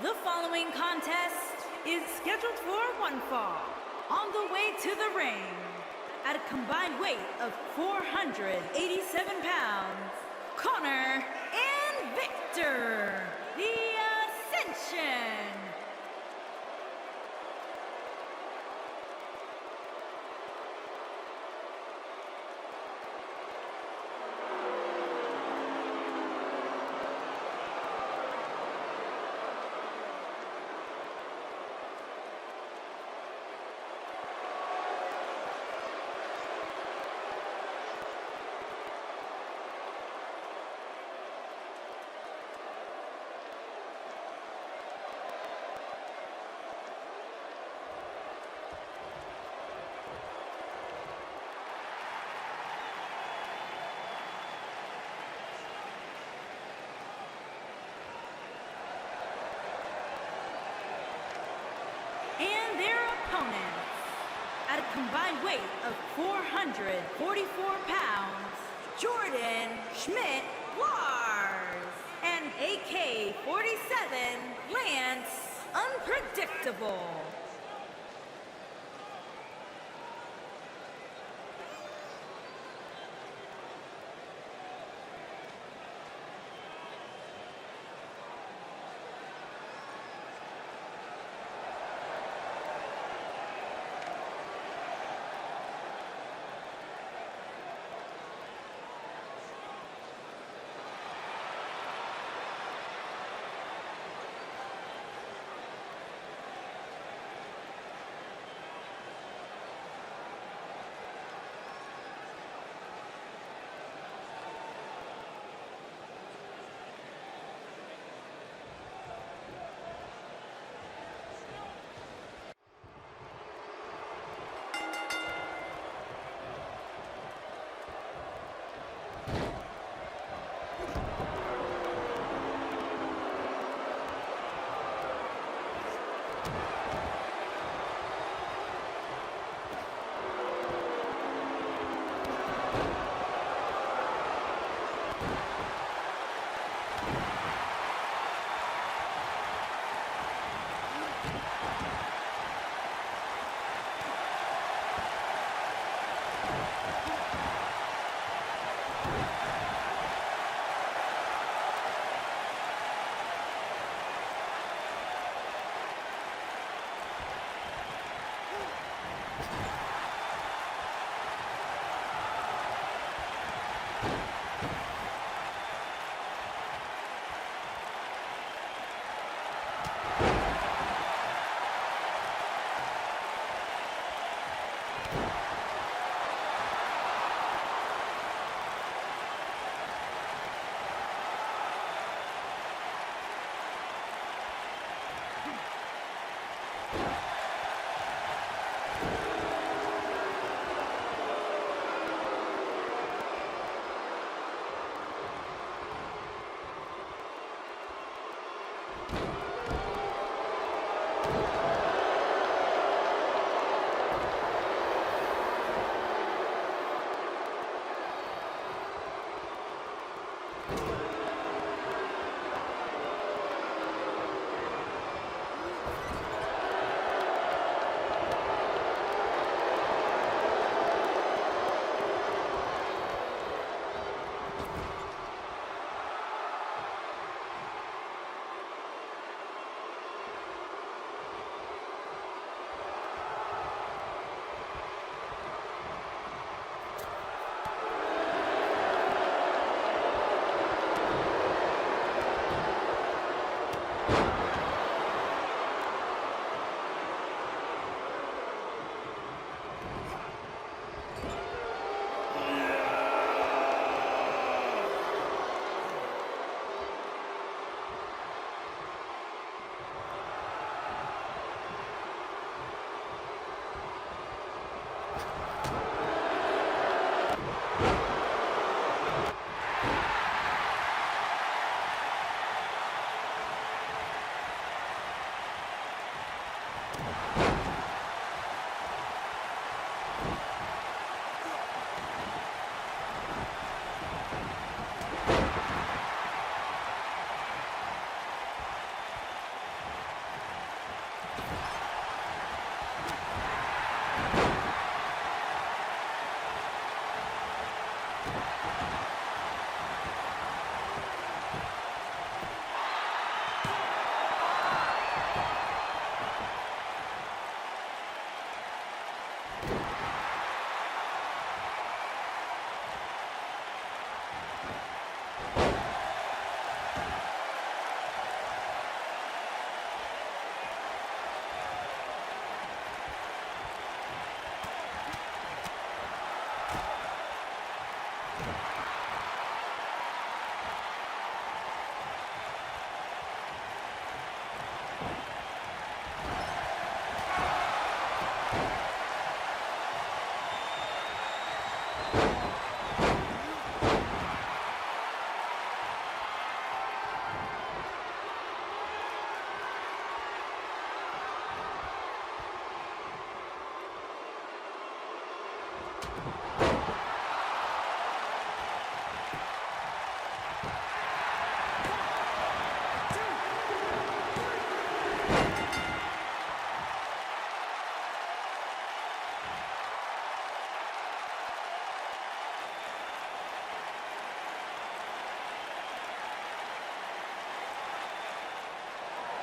The following contest is scheduled for one fall. On the way to the ring, at a combined weight of 487 pounds, Connor and Victor, the Ascension. And their opponents, at a combined weight of 444 pounds, Jordan Schmidt Lars and AK-47 Lance Unpredictable.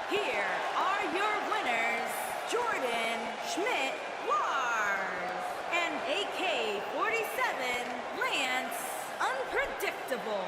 Here are your winners, Jordan Schmidt Lars and AK-47 Lance Unpredictable.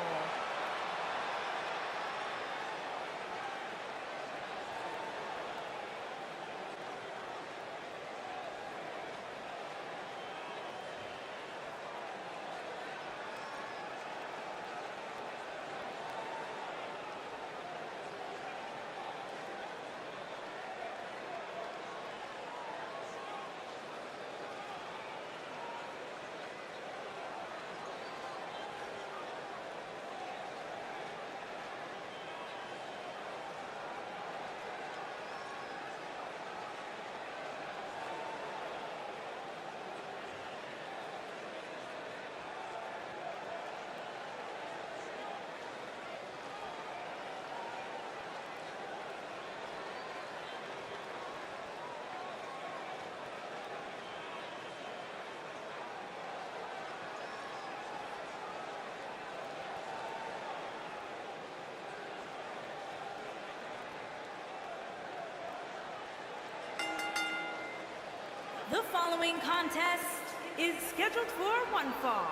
The following contest is scheduled for one fall.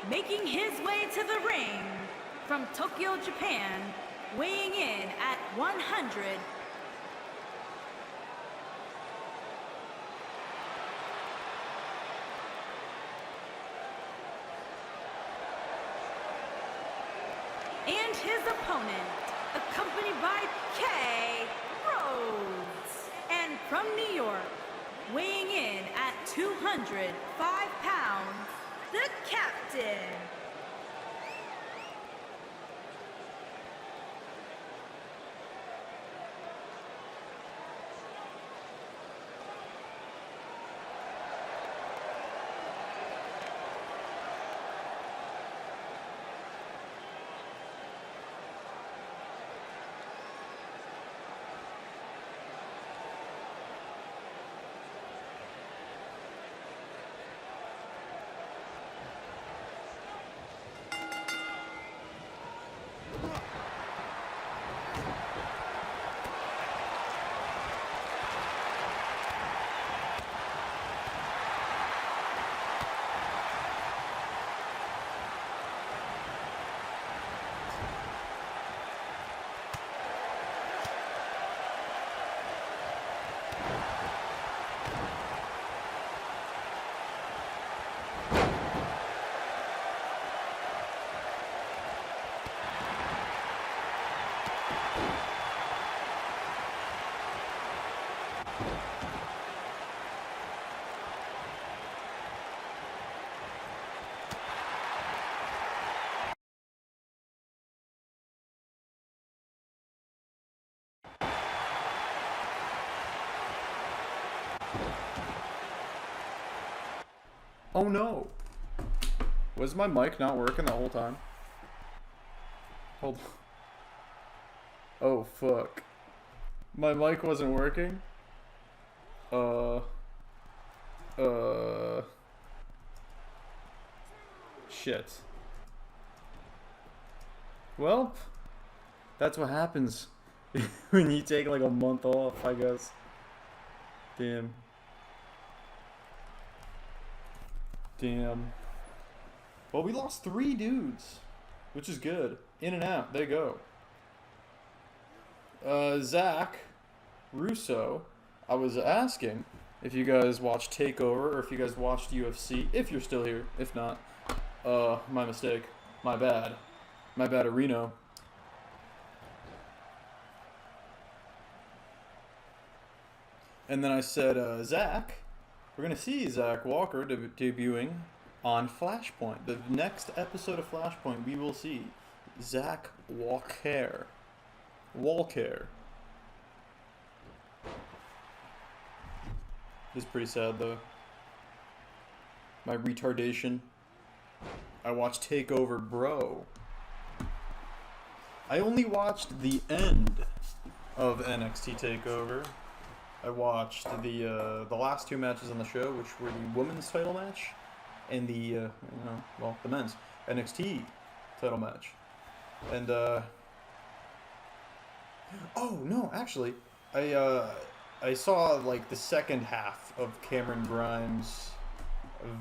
Making his way to the ring from Tokyo, Japan, weighing in at 100. And his opponent, accompanied by K. Rhodes. And from New York, weighing in at 205 pounds, the captain. Oh no! Was my mic not working the whole time? Hold on. Oh fuck. My mic wasn't working? Shit. Well, that's what happens when you take like a month off, I guess. Damn. Damn. Well, we lost 3 dudes, which is good. In and out, they go. Zach Russo, I was asking if you guys watched TakeOver or if you guys watched UFC, if you're still here. If not, my mistake. My bad. My bad, Reno. And then I said, Zach, we're going to see Zach Walker debuting on Flashpoint. The next episode of Flashpoint, we will see Zach Walker. It's pretty sad, though. My retardation. I watched TakeOver, bro. I only watched the end of NXT TakeOver. I watched the last 2 matches on the show, which were the women's title match and the the men's NXT title match. And oh no, actually, I saw like the second half of Cameron Grimes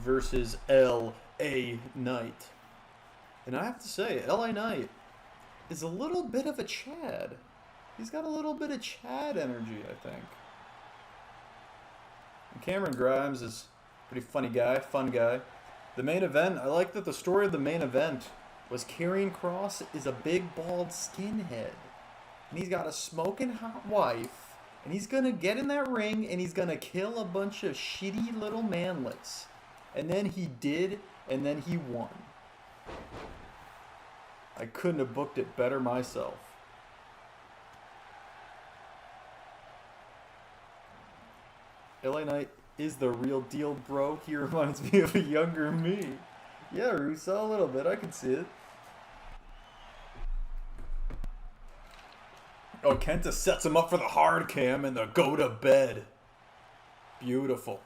versus L.A. Knight, and I have to say, L.A. Knight is a little bit of a Chad. He's got a little bit of Chad energy, I think. And Cameron Grimes is a pretty funny guy, fun guy. The main event, I like that the story of the main event was Karrion Kross is a big bald skinhead. And he's got a smoking hot wife. And he's going to get in that ring and he's going to kill a bunch of shitty little manlets. And then he did, and then he won. I couldn't have booked it better myself. LA Knight is the real deal, bro. He reminds me of a younger me. Yeah, Russo, a little bit. I can see it. Oh, Kenta sets him up for the hard cam and the go to bed. Beautiful.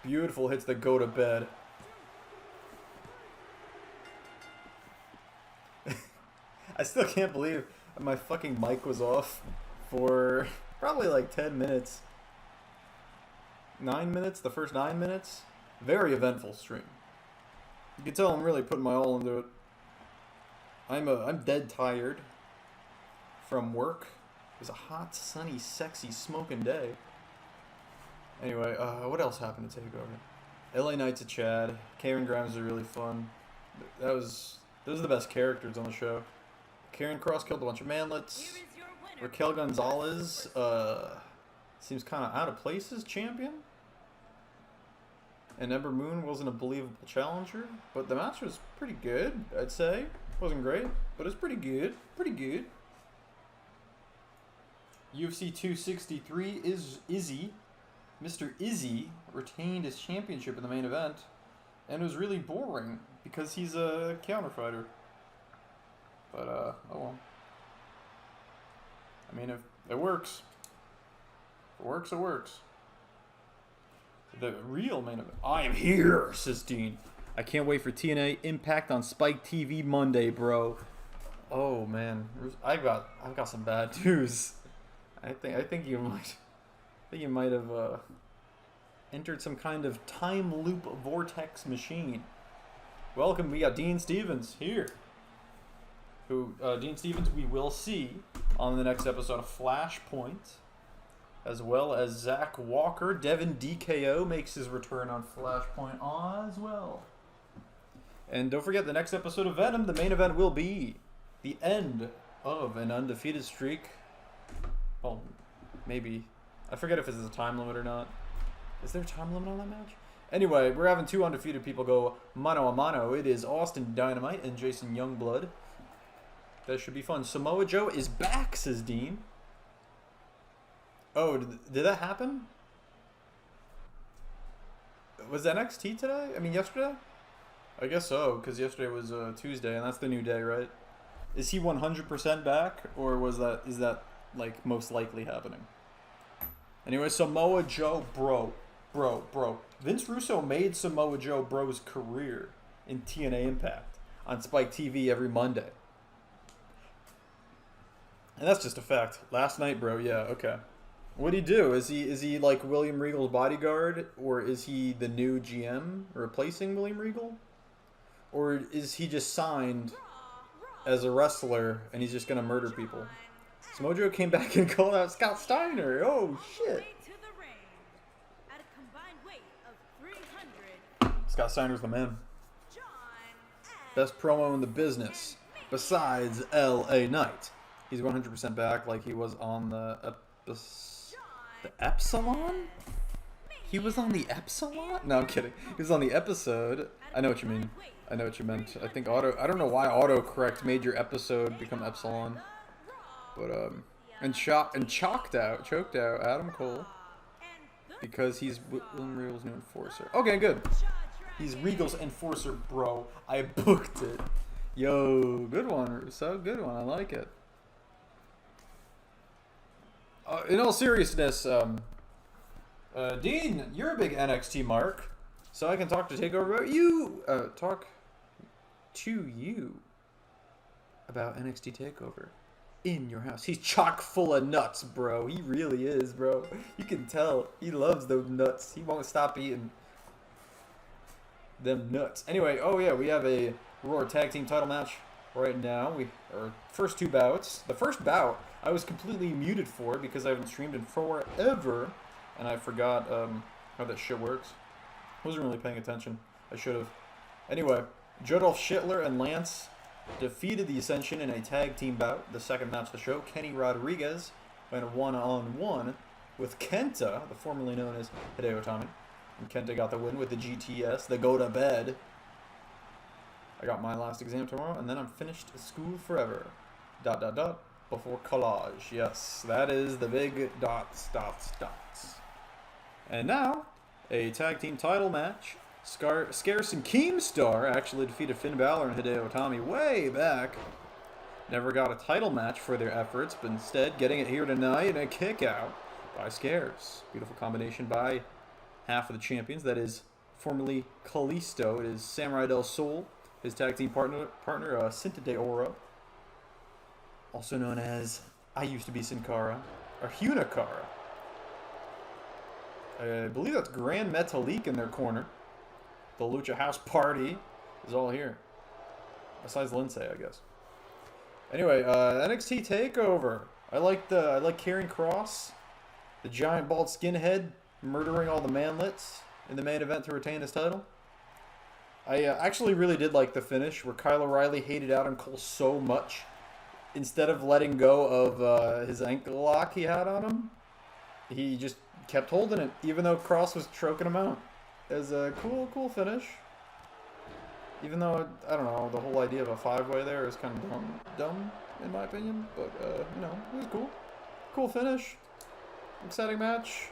Beautiful hits the go to bed. I still can't believe my fucking mic was off for probably like 10 minutes. 9 minutes, the first 9 minutes. Very eventful stream. You can tell I'm really putting my all into it. I'm dead tired from work. It was a hot, sunny, sexy, smoking day. Anyway, what else happened to TakeOver? LA Knight's a Chad. Cameron Grimes are really fun. Those are the best characters on the show. Karrion Kross killed a bunch of manlets. Raquel Gonzalez seems kind of out of place as champion. And Ember Moon wasn't a believable challenger, but the match was pretty good, I'd say. Wasn't great, but it's pretty good. Pretty good. UFC 263 is Izzy. Mr. Izzy retained his championship in the main event, and it was really boring because he's a counter fighter. But, oh well. I mean, if it works. If it works, it works. The real main event. I am here, says Dean. I can't wait for TNA Impact on Spike TV Monday, bro. Oh man, I've got some bad news. I think you might have entered some kind of time loop vortex machine. Welcome, we got Dean Stevens here. Dean Stevens we will see on the next episode of Flashpoint, as well as Zach Walker. Devin DKO makes his return on Flashpoint as well. And don't forget, the next episode of Venom, the main event will be the end of an undefeated streak. Well, maybe. I forget if it's a time limit or not. Is there a time limit on that match? Anyway, we're having 2 undefeated people go mano a mano. It is Austin Dynamite and Jason Youngblood. That should be fun. Samoa Joe is back, says Dean. Oh, did that happen? Was NXT today? I mean, yesterday? I guess so, because yesterday was Tuesday, and that's the new day, right? Is he 100% back, or is that like most likely happening? Anyway, Samoa Joe, bro. Vince Russo made Samoa Joe bro's career in TNA Impact on Spike TV every Monday. And that's just a fact. Last night, bro, yeah, okay. What'd he do? Is he like William Regal's bodyguard, or is he the new GM replacing William Regal, or is he just signed as a wrestler and he's just gonna murder people? Smojo came back and called out Scott Steiner. Oh shit! Scott Steiner's the man. Best promo in the business, besides L.A. Knight. He's 100% back, like he was on the Epsilon? He was on the Epsilon? No, I'm kidding. He was on the episode. I know what you mean. I know what you meant. I think I don't know why autocorrect made your episode become Epsilon. But, and choked out Adam Cole. Because he's William Regal's new enforcer. Okay, good. He's Regal's enforcer, bro. I booked it. Yo, good one. So good one. I like it. In all seriousness, Dean, you're a big NXT mark, so I can talk to Takeover about you. Talk to you about NXT Takeover in your house. He's chock full of nuts, bro. He really is, bro. You can tell he loves those nuts. He won't stop eating them nuts. Anyway, oh yeah, we have a Raw Tag Team title match right now. Our first two bouts. The first bout I was completely muted for because I haven't streamed in forever, and I forgot how that shit works. Wasn't really paying attention. I should have. Anyway, Jodolph Schittler and Lance defeated the Ascension in a tag team bout. The second match of the show, Kenny Rodriguez went a one-on-one with Kenta, the formerly known as Hideo Itami. And Kenta got the win with the GTS, the go to bed. I got my last exam tomorrow, and then I'm finished school forever. ... Before collage. Yes, that is the big ... And now, a tag team title match. Scarce and Keemstar actually defeated Finn Balor and Hideo Itami way back. Never got a title match for their efforts, but instead getting it here tonight in a kick out by Scarce. Beautiful combination by half of the champions. That is formerly Kalisto. It is Samurai Del Sol, his tag team partner Cinta de Oro, also known as I Used to Be Sin Cara, or Hunakara. I believe that's Grand Metalik in their corner. The Lucha House Party is all here. Besides Lindsay, I guess. Anyway, NXT TakeOver. I like Karrion Kross, the giant bald skinhead, murdering all the manlets in the main event to retain his title. I actually really did like the finish where Kyle O'Reilly hated Adam Cole so much. Instead of letting go of his ankle lock he had on him, he just kept holding it, even though Kross was choking him out. It was a cool finish. Even though, I don't know, the whole idea of a five-way there is kind of dumb in my opinion. But, you know, it was cool. Cool finish. Exciting match.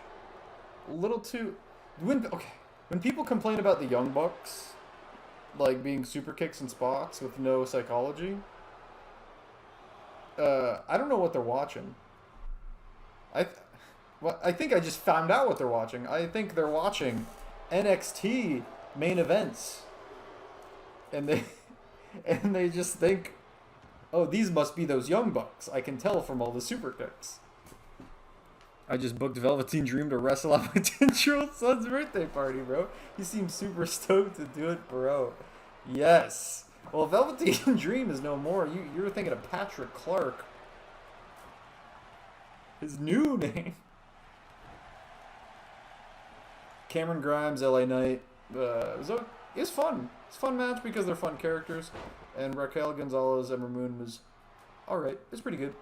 A little too... When people complain about the Young Bucks, like being super kicks and spots with no psychology, I don't know what they're watching. I think I just found out what they're watching. I think they're watching NXT main events. And they just think, oh, these must be those Young Bucks. I can tell from all the super kicks. I just booked Velveteen Dream to wrestle at my 10-year-old son's birthday party, bro. He seems super stoked to do it, bro. Yes. Well, Velveteen Dream is no more. You were thinking of Patrick Clark. His new name. Cameron Grimes, LA Knight. It was fun. It's a fun match because they're fun characters. And Raquel Gonzalez, Ember Moon was alright. It's pretty good.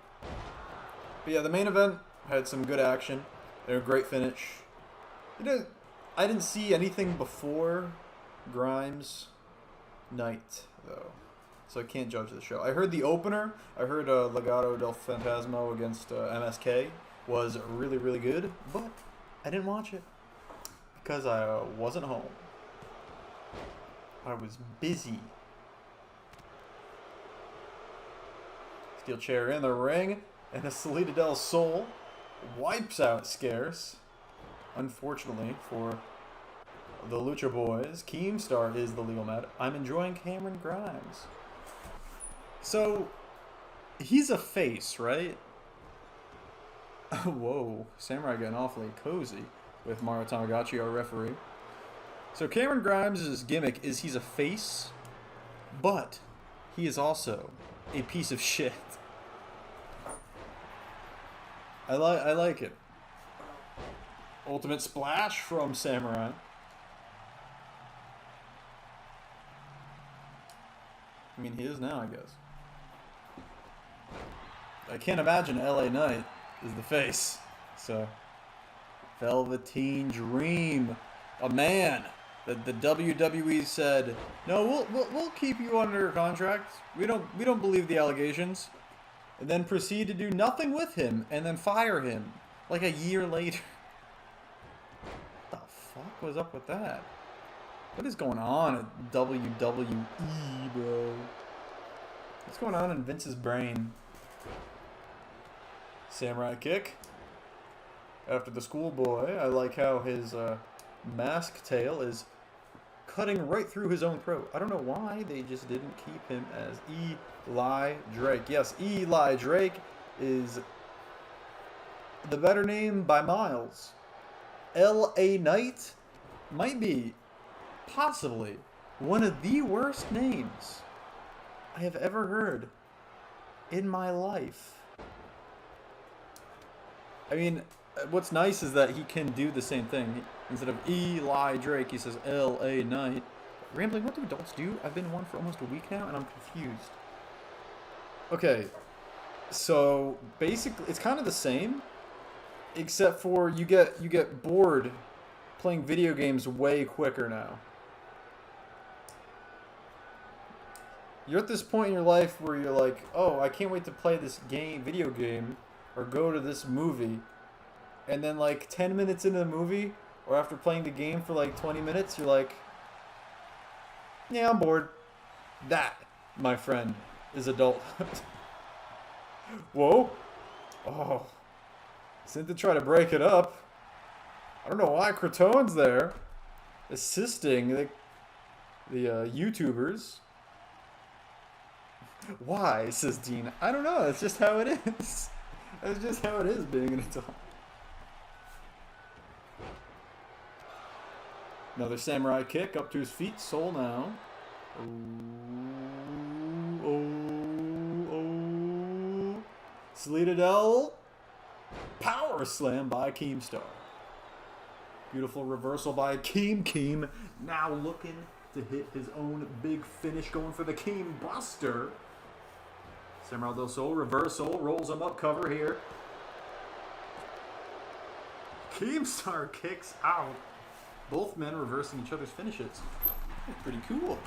But yeah, the main event had some good action. They had a great finish. I didn't see anything before Grimes Knight, though. So I can't judge the show. I heard the opener. I heard Legado del Fantasma against MSK was really, really good. But I didn't watch it because I wasn't home. I was busy. Steel chair in the ring, and the Salida del Sol wipes out Scarce. Unfortunately for the Lucha Boys, Keemstar is the legal mat. I'm enjoying Cameron Grimes. So, he's a face, right? Whoa, Samurai getting awfully cozy with Mario Tamagotchi, our referee. So Cameron Grimes' gimmick is he's a face, but he is also a piece of shit. I like it. Ultimate splash from Samurai. I mean, he is now, I guess. I can't imagine LA Knight is the face. So, Velveteen Dream, a man that the WWE said, no, we'll keep you under contract. We don't believe the allegations, and then proceed to do nothing with him and then fire him like a year later. What the fuck was up with that? What is going on at WWE, bro? What's going on in Vince's brain? Samurai kick. After the schoolboy, I like how his mask tail is cutting right through his own throat. I don't know why they just didn't keep him as Eli Drake. Yes, Eli Drake is the better name by miles. L.A. Knight might be possibly one of the worst names I have ever heard in my life. I mean, what's nice is that he can do the same thing. Instead of Eli Drake, he says L.A. Knight. Rambling, what do adults do? I've been one for almost a week now, and I'm confused. Okay, so basically, it's kind of the same, except for you get bored playing video games way quicker now. You're at this point in your life where you're like, oh, I can't wait to play this video game, or go to this movie, and then like 10 minutes into the movie, or after playing the game for like 20 minutes, you're like, yeah, I'm bored. That, my friend, is adulthood. Whoa. Oh. Sent to try to break it up. I don't know why Cratone's there, assisting the YouTubers. Why, says Dean. I don't know. That's just how it is. That's just how it is being an adult. Another samurai kick up to his feet. Soul now. Oh. Sleetadell. Power slam by Keemstar. Beautiful reversal by Keem. Now looking to hit his own big finish. Going for the Keem Buster. Samurai del Sol. Reversal. Rolls him up. Cover here. Keemstar kicks out. Both men reversing each other's finishes. Pretty cool.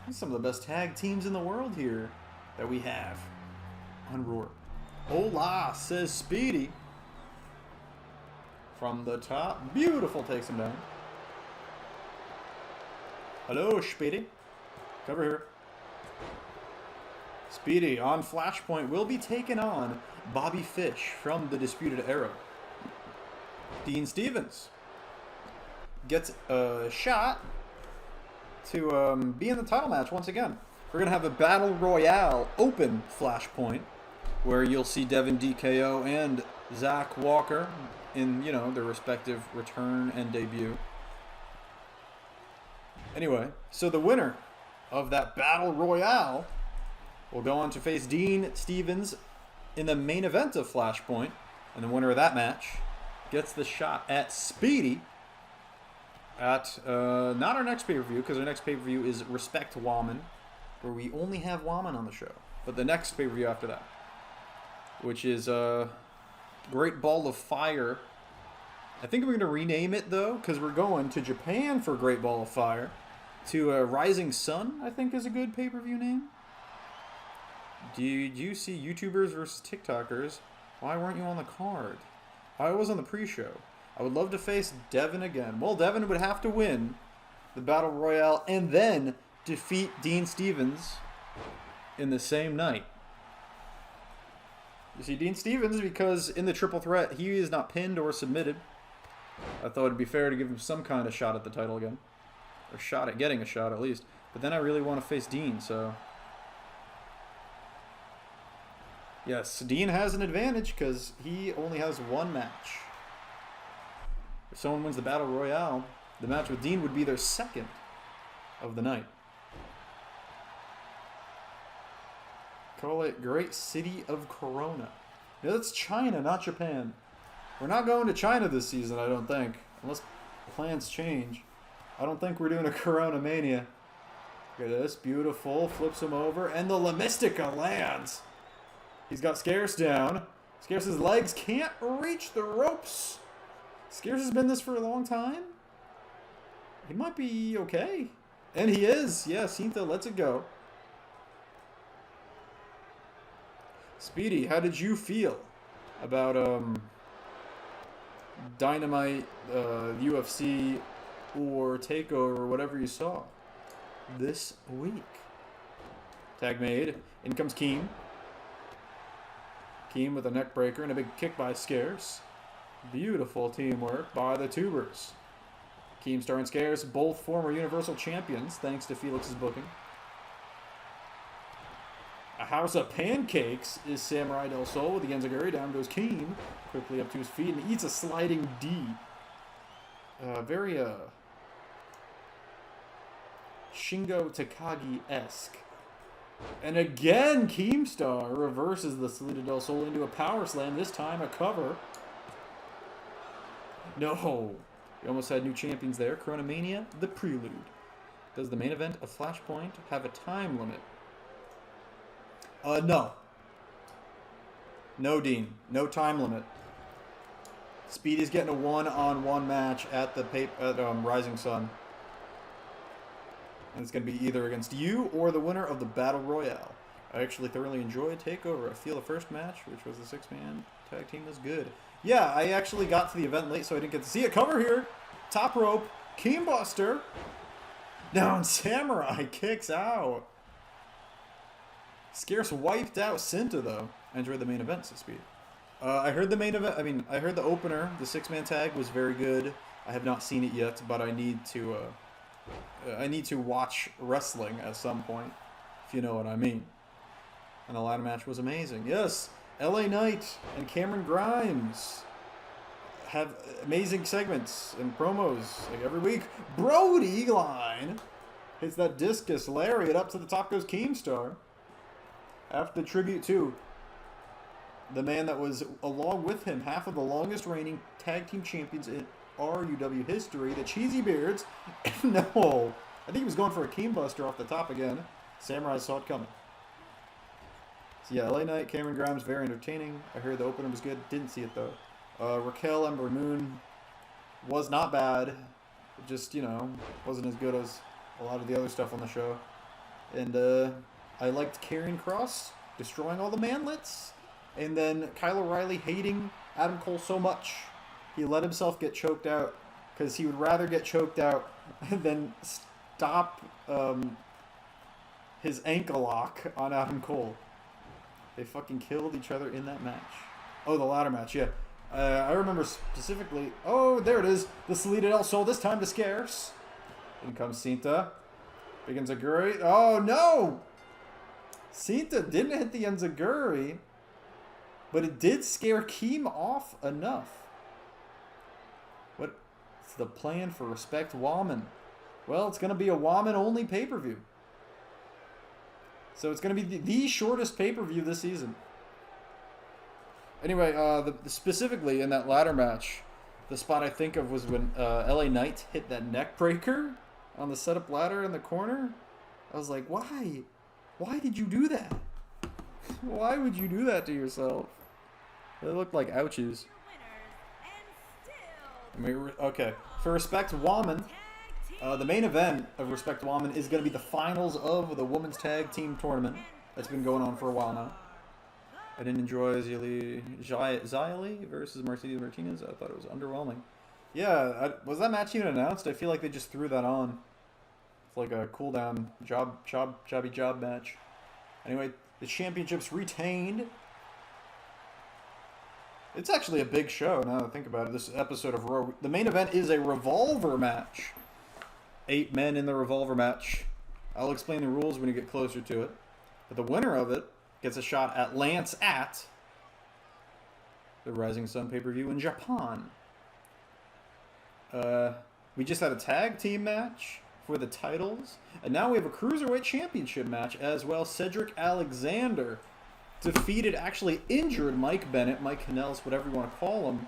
These are some of the best tag teams in the world here that we have on Roar. Hola, says Speedy. From the top. Beautiful, takes him down. Hello, Speedy. Cover here. Speedy on Flashpoint will be taken on Bobby Fish from the Disputed Era. Dean Stevens gets a shot to be in the title match once again. We're going to have a Battle Royale open Flashpoint where you'll see Devin DKO and Zach Walker in, you know, their respective return and debut. Anyway, so the winner of that Battle Royale will go on to face Dean Stevens in the main event of Flashpoint, and the winner of that match gets the shot at Speedy at not our next pay-per-view, because our next pay-per-view is Respect Woman, where we only have Woman on the show, but the next pay-per-view after that, which is Great Ball of Fire. I think we're going to rename it, though, because we're going to Japan for Great Ball of Fire, to Rising Sun, I think is a good pay-per-view name. Did you see YouTubers versus TikTokers? Why weren't you on the card? I was on the pre-show. I would love to face Devin again. Well, Devin would have to win the Battle Royale and then defeat Dean Stevens in the same night. You see, Dean Stevens, because in the triple threat, he is not pinned or submitted. I thought it'd be fair to give him some kind of shot at the title again. Or shot at getting a shot, at least. But then I really want to face Dean, so... Yes, Dean has an advantage because he only has one match. If someone wins the Battle Royale, the match with Dean would be their second of the night. Call it Great City of Corona. Yeah, that's China, not Japan. We're not going to China this season, I don't think. Unless plans change. I don't think we're doing a Corona Mania. Look at this. Beautiful. Flips him over. And the La Mystica lands. He's got Scarce down. Scarce's legs can't reach the ropes. Scarce has been this for a long time. He might be okay. And he is. Yeah, Cinta lets it go. Speedy, how did you feel about Dynamite, UFC, or TakeOver, or whatever you saw this week? Tag made. In comes Keem. Keem with a neck breaker and a big kick by Scarce. Beautiful teamwork by the Tubers. Keemstar and Scarce, both former Universal Champions, thanks to Felix's booking. A house of pancakes is Samurai Del Sol with the Enziguri. Down goes Keem, quickly up to his feet, and eats a sliding D. Very, Shingo Takagi-esque. And again, Keemstar reverses the Salida Del Sol into a power slam, this time a cover. No. We almost had new champions there. Corona Mania, the Prelude. Does the main event of Flashpoint have a time limit? No. No, Dean. No time limit. Speedy's getting a one-on-one match at the Rising Sun. And it's going to be either against you or the winner of the Battle Royale. I actually thoroughly enjoyed TakeOver. I feel the first match, which was the six-man tag team, was good. Yeah, I actually got to the event late, so I didn't get to see it. Cover here. Top rope. Keembuster. Down Samurai kicks out. Scarce wiped out Cinta, though. I enjoyed the main event, so speed. I heard the main event. I heard the opener. The six-man tag was very good. I have not seen it yet, but I need to watch wrestling at some point, if you know what I mean. And the ladder match was amazing. Yes, LA Knight and Cameron Grimes have amazing segments and promos like every week. Brody line hits that discus lariat up to the top goes Keemstar. After the tribute to the man that was, along with him, half of the longest reigning tag team champions in RUW history, the Cheesy Beards. No, I think he was going for a Keembuster off the top again. Samurai saw it coming. So yeah, LA Knight, Cameron Grimes, very entertaining. I heard the opener was good. Didn't see it though. Raquel Ember Moon was not bad. It just, wasn't as good as a lot of the other stuff on the show. And I liked Karrion Kross destroying all the manlets. And then Kyle O'Reilly hating Adam Cole so much, he let himself get choked out because he would rather get choked out than stop his ankle lock on Adam Cole. They fucking killed each other in that match. Oh, the ladder match, yeah. I remember specifically... Oh, there it is. The Salida Del Sol, this time to Scarce. In comes Cinta. Big Enziguri. Oh, no! Cinta didn't hit the Enziguri, but it did scare Keem off enough. What's the plan for Respect Woman? Well, it's going to be a Woman-only pay-per-view. So it's going to be the shortest pay-per-view this season. Anyway, specifically in that ladder match, the spot I think of was when LA Knight hit that neck breaker on the setup ladder in the corner. I was like, why? Why did you do that? Why would you do that to yourself? It looked like ouchies. Okay, for Respect Woman, the main event of Respect Woman is going to be the finals of the Women's Tag Team Tournament that's been going on for a while now. I didn't enjoy Xylee versus Mercedes Martinez. I thought it was underwhelming. Yeah, was that match even announced? I feel like they just threw that on. It's like a cool-down jobby job match. Anyway, the championships retained. It's actually a big show, now that I think about it. This episode of Raw. The main event is a Revolver match. 8 men in the Revolver match. I'll explain the rules when you get closer to it. But the winner of it gets a shot at Lance at the Rising Sun pay-per-view in Japan. We just had a tag team match for the titles, and now we have a Cruiserweight Championship match as well. Cedric Alexander defeated, actually injured Mike Bennett, Mike Kanellis, whatever you want to call him.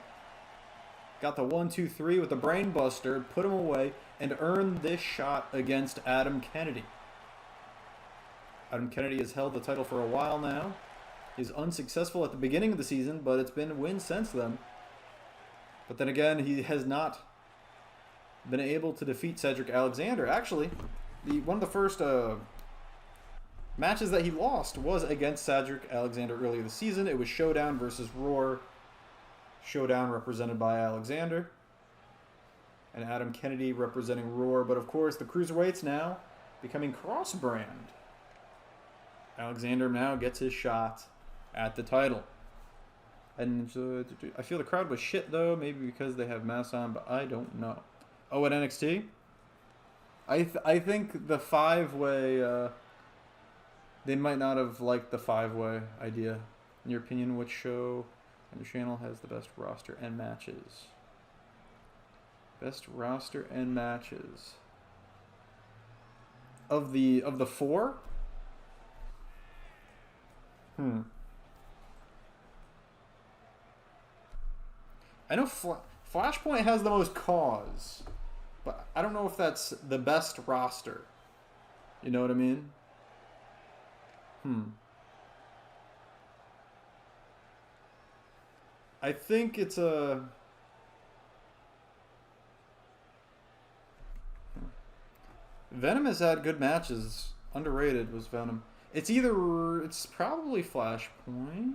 Got the 1-2-3 with the Brain Buster, put him away, and earned this shot against Adam Kennedy. Adam Kennedy has held the title for a while now. He's unsuccessful at the beginning of the season, but it's been a win since then. But then again, he has not been able to defeat Cedric Alexander. Actually, one of the first matches that he lost was against Cedric Alexander earlier this season. It was Showdown versus Roar. Showdown represented by Alexander, and Adam Kennedy representing Roar. But of course, the Cruiserweights now becoming cross-brand. Alexander now gets his shot at the title. And I feel the crowd was shit, though. Maybe because they have masks on, but I don't know. Oh, at NXT? I think the five-way, they might not have liked the five-way idea. In your opinion, which show on your channel has the best roster and matches? Best roster and matches. Of the four? I know Flashpoint has the most cause, but I don't know if that's the best roster. You know what I mean? I think it's a... Venom has had good matches. Underrated was Venom. It's probably Flashpoint,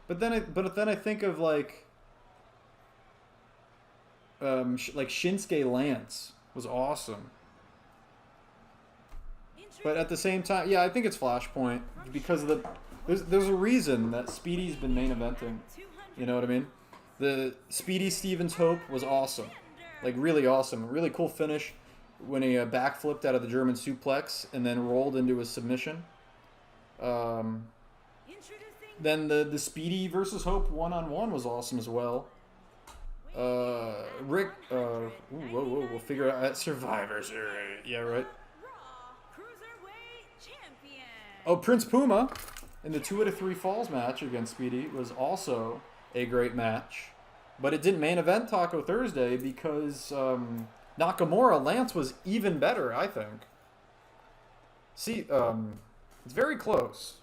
but then I think of like Shinsuke Lance was awesome. But at the same time, yeah, I think it's Flashpoint because there's a reason that Speedy's been main eventing. You know what I mean? The Speedy Stevens Hope was awesome, like really awesome, really cool finish when he backflipped out of the German suplex and then rolled into a submission. Then the Speedy versus Hope one-on-one was awesome as well. Rick, we'll figure it out at Survivor Series. Yeah, right. Oh, Prince Puma in the 2 out of 3 falls match against Speedy was also a great match, but it didn't main event Taco Thursday because Nakamura Lance was even better, I think. See, it's very close.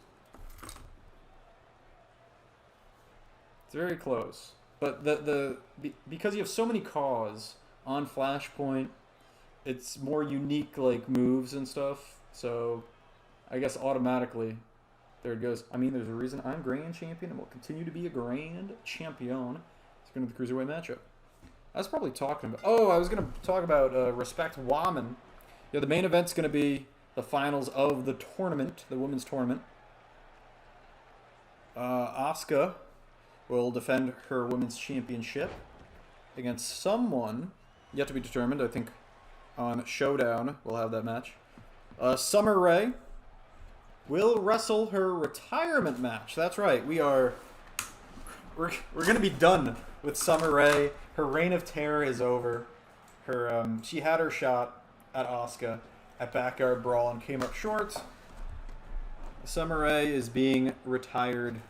It's very close. But because you have so many cause on Flashpoint, it's more unique like moves and stuff. So I guess automatically there it goes. I mean, there's a reason I'm Grand Champion and will continue to be a Grand Champion. It's going to be the Cruiserweight matchup. I was probably talking about... Oh, I was going to talk about Respect Woman. Yeah, the main event's going to be the finals of the tournament, the women's tournament. Asuka will defend her women's championship against someone yet to be determined. I think on Showdown we'll have that match. Summer Rae will wrestle her retirement match. That's right. We're gonna be done with Summer Rae. Her reign of terror is over. She had her shot at Asuka at Backyard Brawl and came up short. Summer Rae is being retired.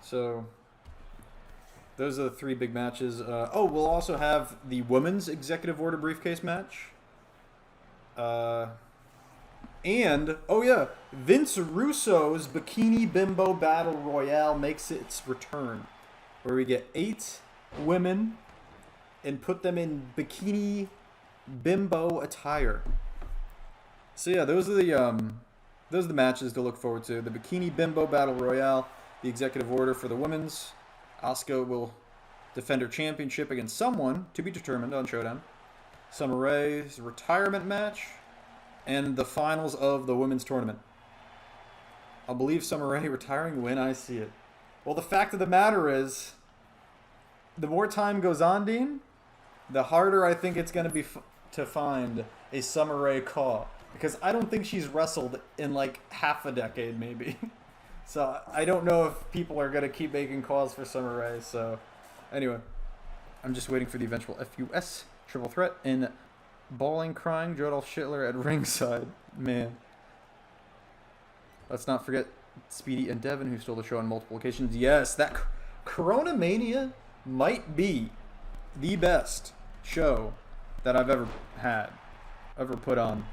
So those are the 3 big matches. We'll also have the women's Executive Order briefcase match. And, oh yeah, Vince Russo's Bikini Bimbo Battle Royale makes its return, where we get 8 women and put them in Bikini Bimbo attire. So yeah, those are the matches to look forward to. The Bikini Bimbo Battle Royale, the Executive Order for the women's. Asuka will defend her championship against someone to be determined on Showdown. Summer Rae's retirement match, and the finals of the women's tournament. I'll believe Summer Rae retiring when I see it. Well, the fact of the matter is, the more time goes on, Dean, the harder I think it's going to be to find a Summer Rae call. Because I don't think she's wrestled in like half a decade, maybe. So I don't know if people are going to keep making calls for Summer Rae. So anyway, I'm just waiting for the eventual FUS triple threat in bawling, crying Jodolf Schittler at ringside. Man. Let's not forget Speedy and Devin, who stole the show on multiple occasions. Yes, that Corona Mania might be the best show that I've ever put on.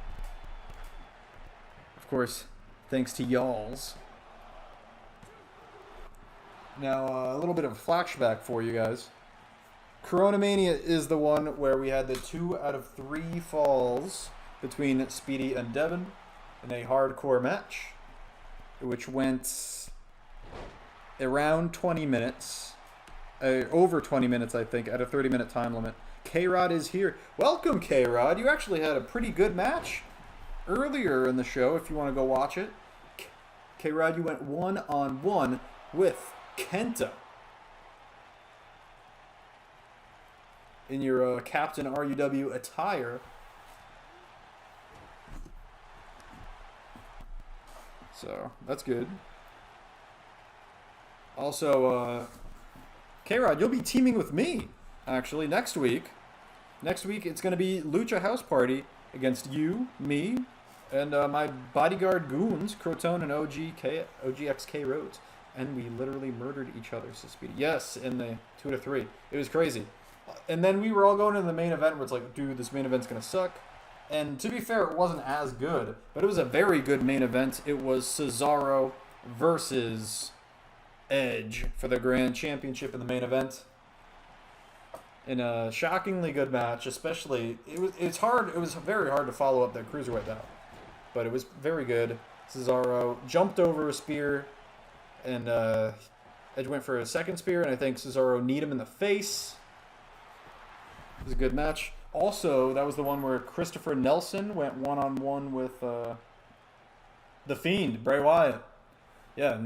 Of course, thanks to y'alls. Now, a little bit of a flashback for you guys. Corona Mania is the one where we had the 2 out of 3 falls between Speedy and Devin in a hardcore match, which went around 20 minutes. Over 20 minutes, I think, at a 30-minute time limit. K-Rod is here. Welcome, K-Rod. You actually had a pretty good match earlier in the show, if you want to go watch it. K-Rod, you went one-on-one with Kenta in your Captain RUW attire. So, that's good. Also, K-Rod, you'll be teaming with me, actually, next week. Next week, it's going to be Lucha House Party against you, me, and my bodyguard goons, Crotone and OGXK Rhodes. And we literally murdered each other, so Speedy. Yes, in the 2 to 3. It was crazy. And then we were all going into the main event where it's like, dude, this main event's going to suck. And to be fair, it wasn't as good, but it was a very good main event. It was Cesaro versus Edge for the Grand Championship in the main event. In a shockingly good match, especially it was very hard to follow up that cruiserweight battle. But it was very good. Cesaro jumped over a spear, and Edge went for a second spear, and I think Cesaro kneed him in the face. It was a good match. Also, that was the one where Christopher Nelson went one-on-one with The Fiend, Bray Wyatt. Yeah,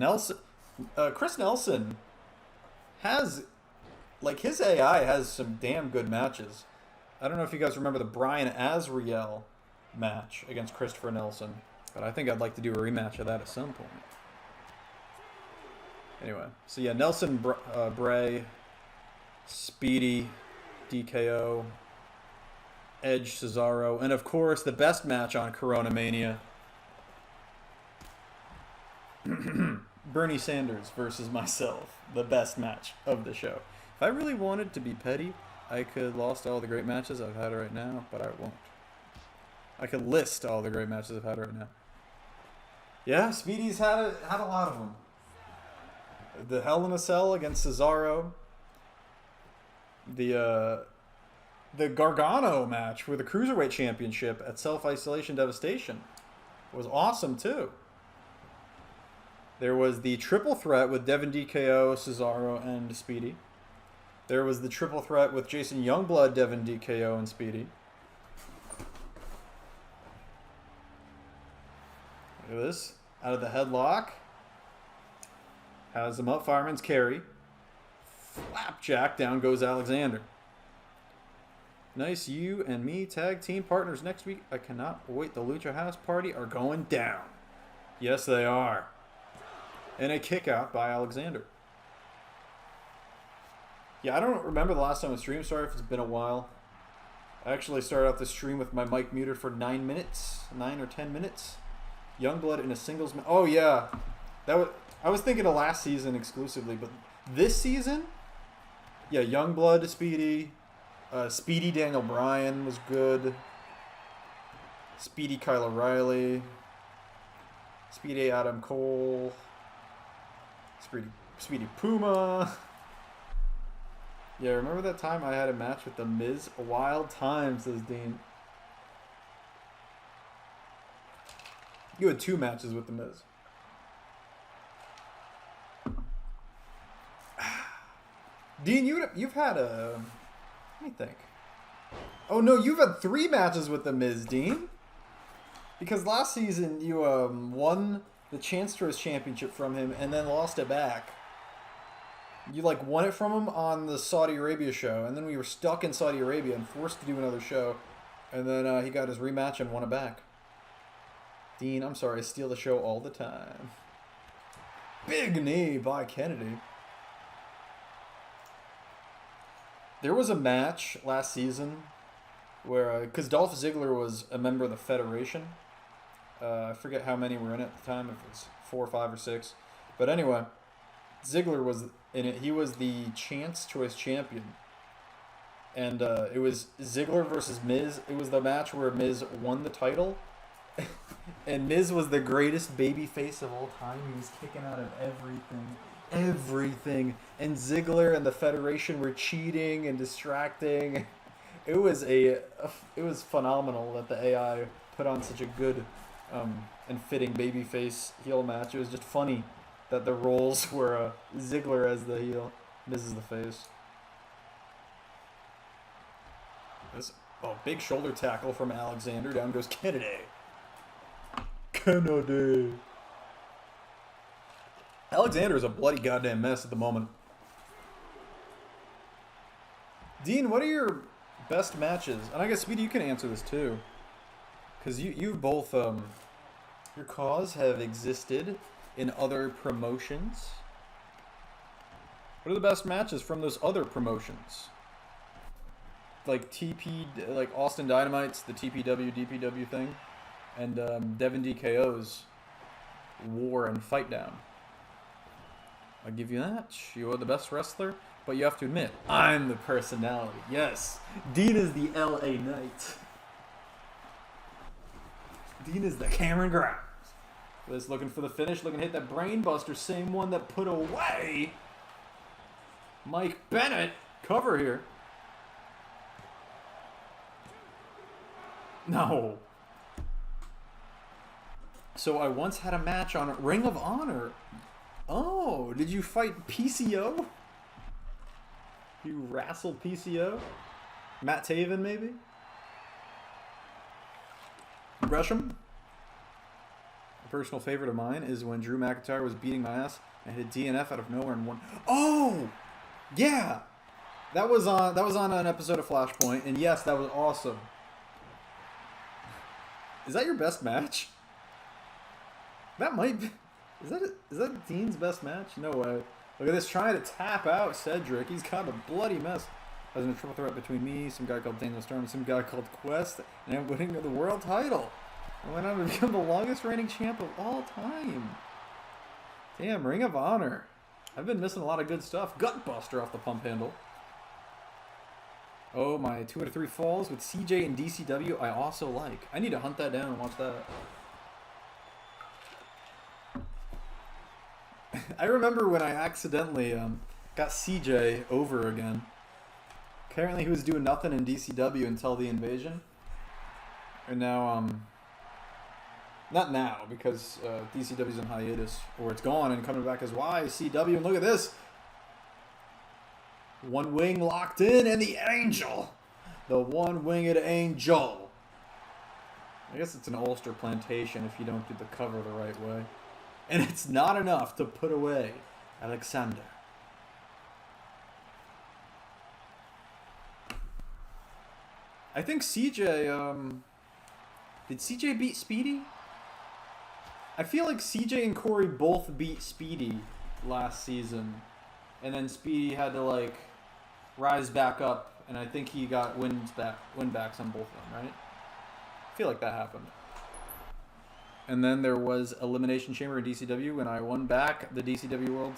Chris Nelson has, like, his AI has some damn good matches. I don't know if you guys remember the Brian Azriel match against Christopher Nelson, but I think I'd like to do a rematch of that at some point. Anyway, so yeah, Nelson, Bray, Speedy, DKO, Edge, Cesaro, and of course the best match on Corona Mania, Bernie Sanders versus myself, the best match of the show. If I really wanted to be petty, I could list all the great matches I've had right now, but I won't. I could list all the great matches I've had right now. Yeah, Speedy's had a lot of them. The Hell in a Cell against Cesaro. The Gargano match for the Cruiserweight Championship at Self-Isolation Devastation was awesome, too. There was the triple threat with Devin DKO, Cesaro, and Speedy. There was the triple threat with Jason Youngblood, Devin DKO, and Speedy. Look at this. Out of the headlock. Has him up, fireman's carry. Flapjack, down goes Alexander. Nice, you and me tag team partners next week. I cannot wait. The Lucha House Party are going down. Yes, they are. And a kick out by Alexander. Yeah, I don't remember the last time I streamed. Sorry if it's been a while. I actually started off the stream with my mic muted for 9 minutes. 9 or 10 minutes. Youngblood in a singles match. Oh, yeah. I was thinking of last season exclusively, but this season? Yeah, Youngblood, Speedy. Speedy Daniel Bryan was good. Speedy Kyle O'Reilly. Speedy Adam Cole. Speedy Puma. Yeah, remember that time I had a match with The Miz? A wild time, says Dean. You had 2 matches with The Miz. Dean, you've had a... Let me think. Oh, no, you've had 3 matches with The Miz, Dean. Because last season, you won the Chancellor's Championship from him and then lost it back. You, like, won it from him on the Saudi Arabia show, and then we were stuck in Saudi Arabia and forced to do another show. And then he got his rematch and won it back. Dean, I'm sorry, I steal the show all the time. Big knee by Kennedy. There was a match last season where, because Dolph Ziggler was a member of the Federation. I forget how many were in it at the time, if it was 4, 5, or 6. But anyway, Ziggler was in it. He was the Chance Choice champion. And it was Ziggler versus Miz. It was the match where Miz won the title. And Miz was the greatest babyface of all time. He was kicking out of everything. Everything. And Ziggler and the Federation were cheating and distracting. It was phenomenal that the AI put on such a good and fitting babyface heel match. It was just funny that the roles were Ziggler as the heel, Miz as the face. Big shoulder tackle from Alexander. Down goes Kennedy. Kennedy. Alexander is a bloody goddamn mess at the moment. Dean, what are your best matches? And I guess Speedy, you can answer this too, because you both your cause have existed in other promotions. What are the best matches from those other promotions? Like like Austin Dynamite's the TPW DPW thing, and Devin DKO's War and Fight Down. I'll give you that. You are the best wrestler, but you have to admit, I'm the personality. Yes, Dean is the LA Knight. Dean is the Cameron Grimes. Liz looking for the finish, looking to hit that brainbuster, same one that put away Mike Bennett. Cover here. No. So I once had a match on Ring of Honor. Oh, did you fight PCO? You wrestled PCO? Matt Taven, maybe? Gresham? A personal favorite of mine is when Drew McIntyre was beating my ass and hit DNF out of nowhere and won. Oh! Yeah! That was on an episode of Flashpoint, and yes, that was awesome. Is that your best match? That might be. Is that Dean's best match? No way. Look at this, trying to tap out Cedric. He's got a bloody mess. I was in a triple threat between me, some guy called Daniel Storm, some guy called Quest, and I'm winning the world title. I went on to become the longest reigning champ of all time. Damn, Ring of Honor. I've been missing a lot of good stuff. Gutbuster off the pump handle. Oh, my 2 out of 3 falls with CJ and DCW I also like. I need to hunt that down and watch that. I remember when I accidentally got CJ over again. Apparently he was doing nothing in DCW until the invasion. And now, not now, because DCW's in hiatus, or it's gone and coming back as YCW. And look at this. One wing locked in, and the Angel. The one-winged Angel. I guess it's an Ulster plantation if you don't do the cover the right way. And it's not enough to put away Alexander. I think CJ, did CJ beat Speedy? I feel like CJ and Corey both beat Speedy last season. And then Speedy had to, like, rise back up. And I think he got win backs on both of them, right? I feel like that happened. And then there was Elimination Chamber in DCW when I won back the DCW World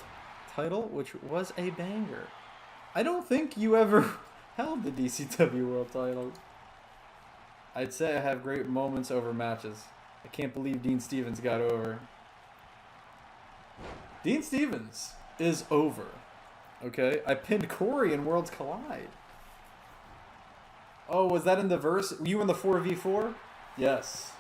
title, which was a banger. I don't think you ever held the DCW World title. I'd say I have great moments over matches. I can't believe Dean Stevens got over. Dean Stevens is over. Okay? I pinned Corey in Worlds Collide. Oh, was that in the verse? Were you in the 4v4? Yes.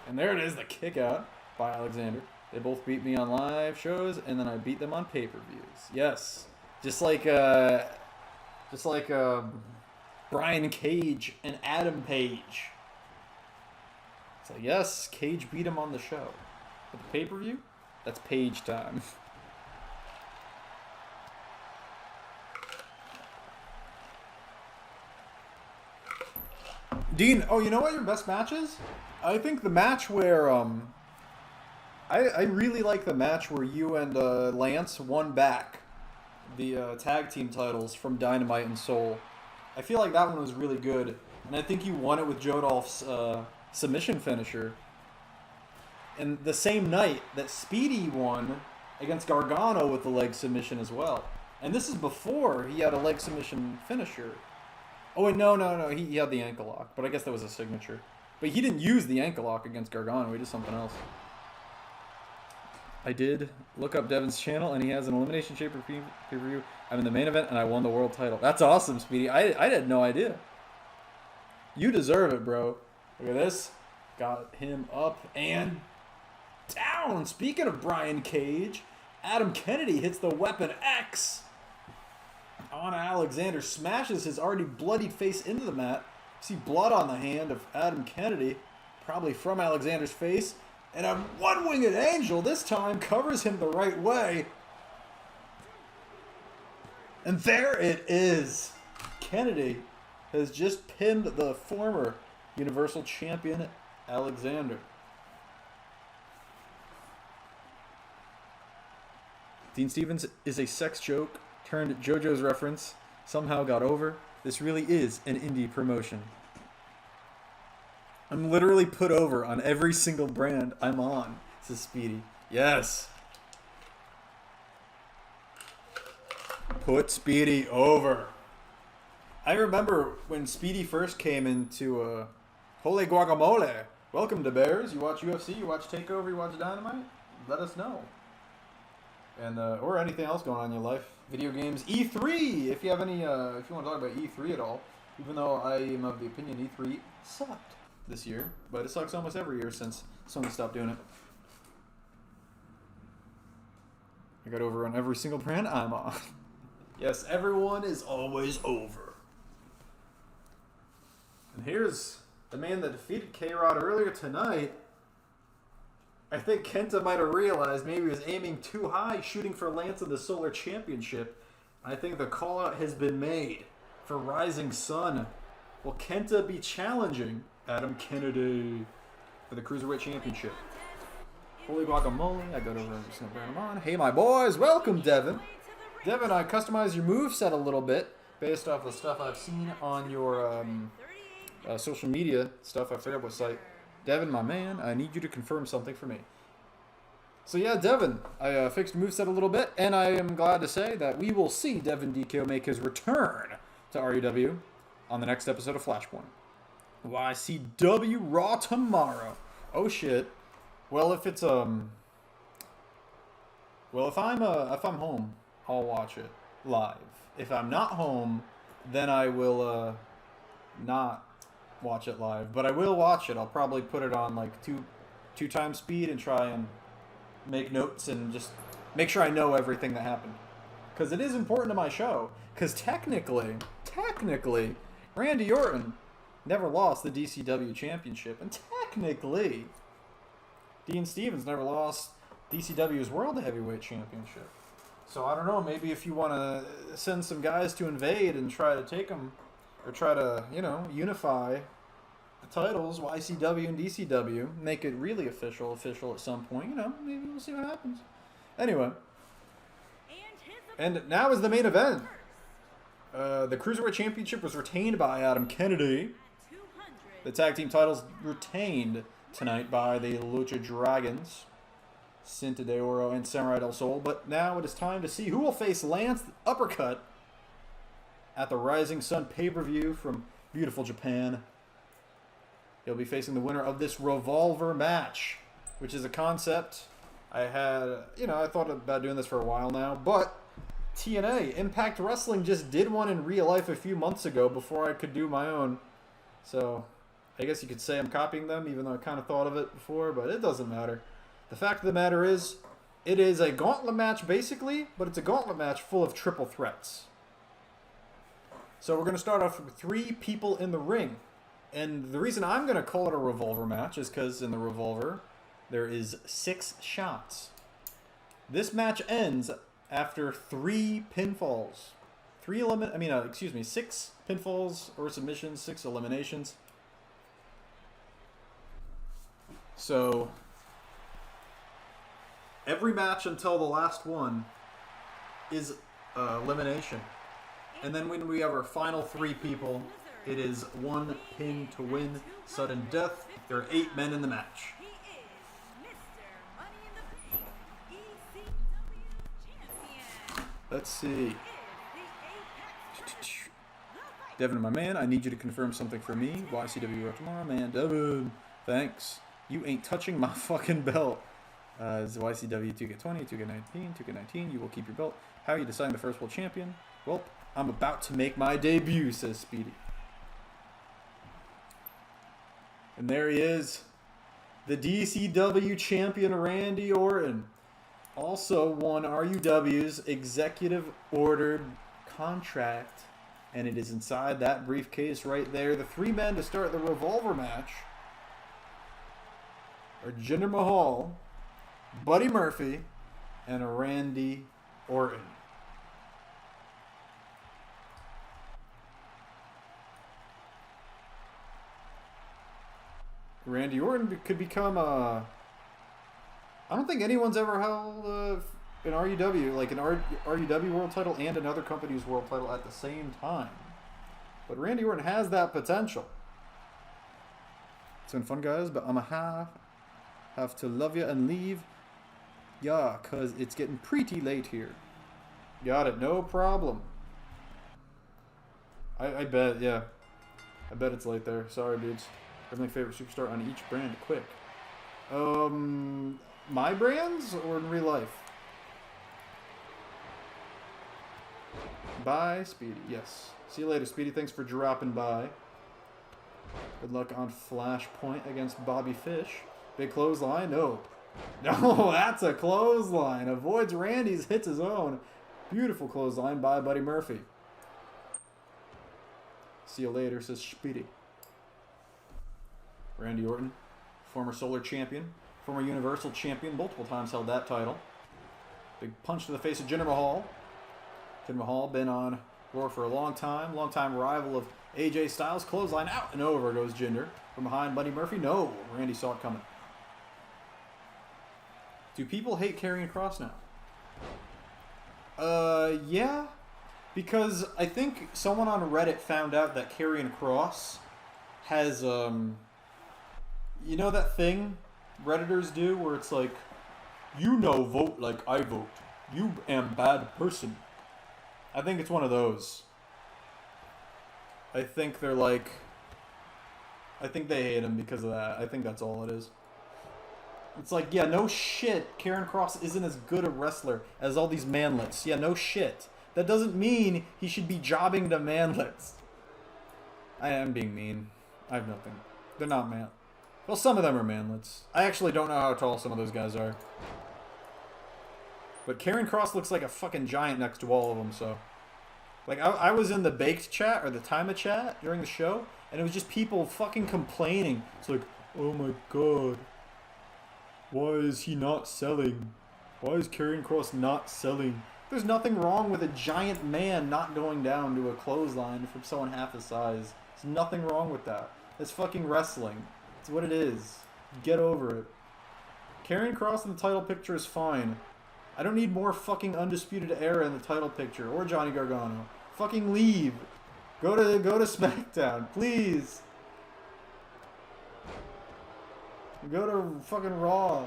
And there it is, the kick out by Alexander. They both beat me on live shows, and then I beat them on pay-per-views. Yes. Just like Brian Cage and Adam Page. So yes, Cage beat him on the show. But the pay-per-view? That's Page time. Dean, oh, you know what your best match is? I think the match where, I really like the match where you and Lance won back the tag team titles from Dynamite and Soul. I feel like that one was really good, and I think you won it with Joe Dolph's submission finisher. And the same night that Speedy won against Gargano with the leg submission as well. And this is before he had a leg submission finisher. Oh wait, no, he had the ankle lock, but I guess that was a signature. But he didn't use the ankle lock against Gargano, he did something else. I did look up Devin's channel, and he has an Elimination Chamber pay-per-view. I'm in the main event, and I won the world title. That's awesome, Speedy. I had no idea. You deserve it, bro. Look at this. Got him up and down. Speaking of Brian Cage, Adam Kennedy hits the Weapon X. Anna Alexander smashes his already bloodied face into the mat. See blood on the hand of Adam Kennedy, probably from Alexander's face. And a one-winged angel this time covers him the right way. And there it is. Kennedy has just pinned the former Universal Champion Alexander. Dean Stevens is a sex joke turned JoJo's reference. Somehow got over. This really is an indie promotion. I'm literally put over on every single brand I'm on, says Speedy. Yes. Put Speedy over. I remember when Speedy first came into Holy Guacamole. Welcome to Bears. You watch UFC, you watch TakeOver, you watch Dynamite? Let us know. And or anything else going on in your life. Video games, E3. If you have any, if you want to talk about E3 at all, even though I am of the opinion E3 sucked this year, but it sucks almost every year since Sony stopped doing it. I got over on every single brand I'm on. Yes, everyone is always over. And here's the man that defeated K-Rod earlier tonight. I think Kenta might have realized maybe he was aiming too high, shooting for Lance in the Solar Championship. I think the call-out has been made for Rising Sun. Will Kenta be challenging Adam Kennedy for the Cruiserweight Championship? Holy guacamole, I go to Brand on. Hey, my boys, welcome, Devin. Devin, I customized your moveset a little bit based off the stuff I've seen on your social media stuff. I forgot what site. Devin, my man, I need you to confirm something for me. So yeah, Devin, I fixed moveset a little bit, and I am glad to say that we will see Devin DKO make his return to REW on the next episode of Flashpoint. YCW Raw tomorrow. Oh shit. Well, if it's well, if I'm home, I'll watch it live. If I'm not home, then I will not watch it live. But I will watch it. I'll probably put it on like two times speed and try and make notes and just make sure I know everything that happened. Because it is important to my show. Because technically, Randy Orton never lost the DCW championship. And technically, Dean Stevens never lost DCW's World Heavyweight Championship. So I don't know, maybe if you want to send some guys to invade and try to take them, or try to, you know, unify the titles, YCW and DCW, make it really official at some point, you know, maybe we'll see what happens. Anyway, and now is the main event. The Cruiserweight Championship was retained by Adam Kennedy. The tag team titles retained tonight by the Lucha Dragons, Cinta de Oro and Samurai del Sol. But now it is time to see who will face Lance Uppercut at the Rising Sun pay-per-view from beautiful Japan. He'll be facing the winner of this Revolver match, which is a concept I had, you know, I thought about doing this for a while now, but TNA, Impact Wrestling, just did one in real life a few months ago before I could do my own. So I guess you could say I'm copying them, even though I kind of thought of it before, but it doesn't matter. The fact of the matter is, it is a gauntlet match basically, but it's a gauntlet match full of triple threats. So we're going to start off with 3 people in the ring. And the reason I'm going to call it a Revolver match is because in the Revolver, there is 6 shots. This match ends after 3 pinfalls. 6 pinfalls or submissions, 6 eliminations. So, every match until the last one is elimination. And then when we have our final 3 people, it is 1 pin to win, sudden death. There are 8 men in the match. He is Mr. Money in the Bank, ECW champion. Let's see. Is the Apex Devin, my man, I need you to confirm something for me. YCW up tomorrow, man. Devin, thanks. You ain't touching my fucking belt. It's YCW 2K20, 2K19, 2K19. You will keep your belt. How are you deciding the first world champion? Well, I'm about to make my debut, says Speedy. And there he is. The DCW champion, Randy Orton. Also won RUW's executive ordered contract. And it is inside that briefcase right there. The 3 men to start the Revolver match are Jinder Mahal, Buddy Murphy, and Randy Orton. Randy Orton could become a... I don't think anyone's ever held an RUW, like an RUW world title and another company's world title at the same time. But Randy Orton has that potential. It's been fun, guys, but I'm a have to love you and leave. Yeah, because it's getting pretty late here. Got it, no problem. I bet, yeah. I bet it's late there. Sorry, dudes. Who's my favorite superstar on each brand? Quick. My brands or in real life? Bye, Speedy. Yes. See you later, Speedy. Thanks for dropping by. Good luck on Flashpoint against Bobby Fish. Big clothesline? No. No, that's a clothesline. Avoids Randy's, hits his own. Beautiful clothesline by Buddy Murphy. See you later, says Speedy. Randy Orton, former Solar Champion, former Universal Champion, multiple times held that title. Big punch to the face of Jinder Mahal. Jinder Mahal been on Raw for a long time rival of AJ Styles. Clothesline out and over goes Jinder. From behind Buddy Murphy, no. Randy saw it coming. Do people hate Karrion Kross now? Yeah. Because I think someone on Reddit found out that Karrion Kross has, you know that thing Redditors do where it's like, you know, vote like I vote. You am bad person. I think it's one of those. I think they're like, I think they hate him because of that. I think that's all it is. It's like, yeah, no shit. Karrion Kross isn't as good a wrestler as all these manlets. Yeah, no shit. That doesn't mean he should be jobbing to manlets. I am being mean. I have nothing. They're not man. Well, some of them are manlets. I actually don't know how tall some of those guys are. But Karrion Kross looks like a fucking giant next to all of them, so. Like, I was in the Baked chat, or the Time of chat, during the show, and it was just people fucking complaining. It's like, oh my god. Why is he not selling? Why is Karrion Kross not selling? There's nothing wrong with a giant man not going down to a clothesline from someone half his size. There's nothing wrong with that. It's fucking wrestling. It's what it is. Get over it. Karrion Kross in the title picture is fine. I don't need more fucking Undisputed Era in the title picture, or Johnny Gargano. Fucking leave. Go to SmackDown, please. Go to fucking Raw.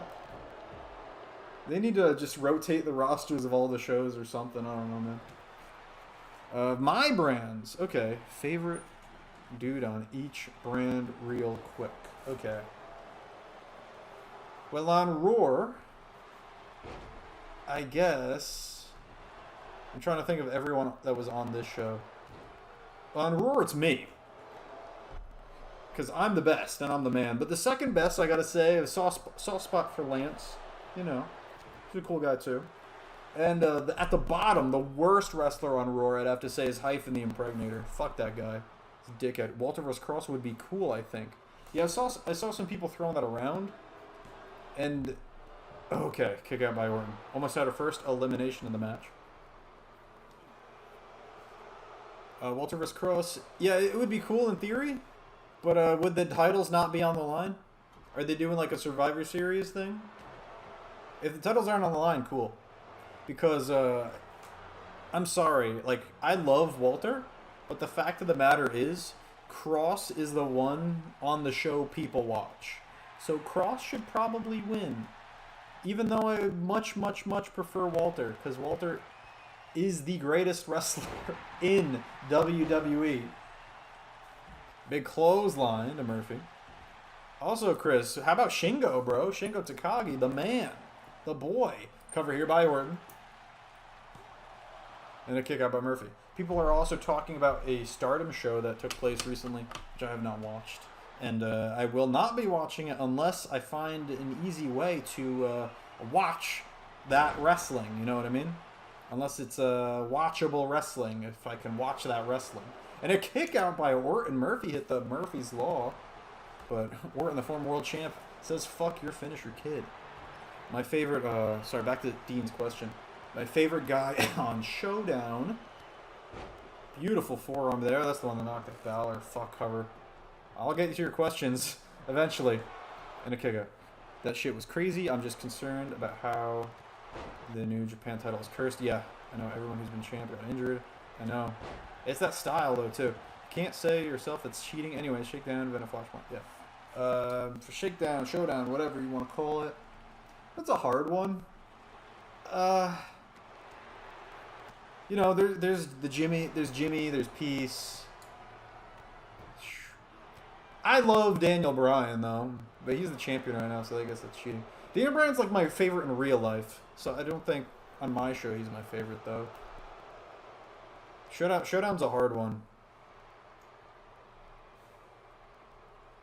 They need to just rotate the rosters of all the shows or something. I don't know, man. My brands. Okay. Favorite dude on each brand real quick. Okay. Well, on Roar, I guess... I'm trying to think of everyone that was on this show. On Roar, it's me. Because I'm the best, and I'm the man. But the second best, I gotta say, is soft spot for Lance. You know. He's a cool guy, too. And at the bottom, the worst wrestler on Roar, I'd have to say, is Hyphen the Impregnator. Fuck that guy. He's a dickhead. Walter vs. Cross would be cool, I think. Yeah, I saw some people throwing that around. And... Okay, kick out by Orton. Almost had her first elimination in the match. Walter vs. Cross. Yeah, it would be cool in theory. But would the titles not be on the line? Are they doing like a Survivor Series thing? If the titles aren't on the line, cool. Because, I'm sorry, like, I love Walter, but the fact of the matter is, Cross is the one on the show people watch. So Cross should probably win. Even though I much, much, much prefer Walter, because Walter is the greatest wrestler in WWE. Big clothesline to Murphy. Also, Chris, how about Shingo, bro? Shingo Takagi, the man, the boy. Cover here by Orton. And a kick out by Murphy. People are also talking about a Stardom show that took place recently, which I have not watched. And I will not be watching it unless I find an easy way to watch that wrestling, you know what I mean? Unless it's watchable wrestling, if I can watch that wrestling. And a kick out by Orton. Murphy hit the Murphy's Law. But Orton, the former world champ, says, fuck your finisher, kid. My favorite, sorry, back to Dean's question. My favorite guy on Showdown. Beautiful forearm there. That's the one that knocked the Balor fuck cover. I'll get to your questions eventually. And a kick out. That shit was crazy. I'm just concerned about how the New Japan title is cursed. Yeah, I know everyone who's been champ got injured. I know. It's that style, though, too. Can't say yourself it's cheating. Anyway, Shakedown, then a Flashpoint. Yeah. For Shakedown, Showdown, whatever you want to call it. That's a hard one. You know, there's Jimmy, there's Peace. I love Daniel Bryan, though. But he's the champion right now, so I guess that's cheating. Daniel Bryan's like my favorite in real life. So I don't think on my show he's my favorite, though. Showdown's a hard one.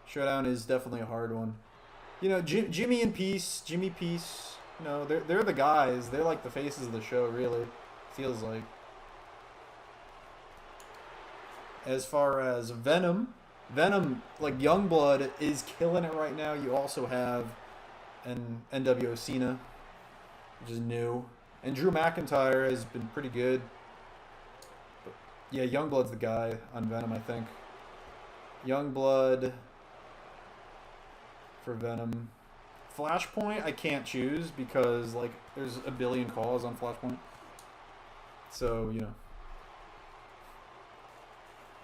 Showdown is definitely a hard one. You know, Jimmy and Peace, Jimmy Peace, you know, they're the guys. They're like the faces of the show, really. Feels like. As far as Venom, like Youngblood is killing it right now. You also have an NWO Cena, which is new. And Drew McIntyre has been pretty good. But yeah, Youngblood's the guy on Venom, I think. Youngblood for Venom. Flashpoint, I can't choose because, like, there's a billion calls on Flashpoint. So, you know.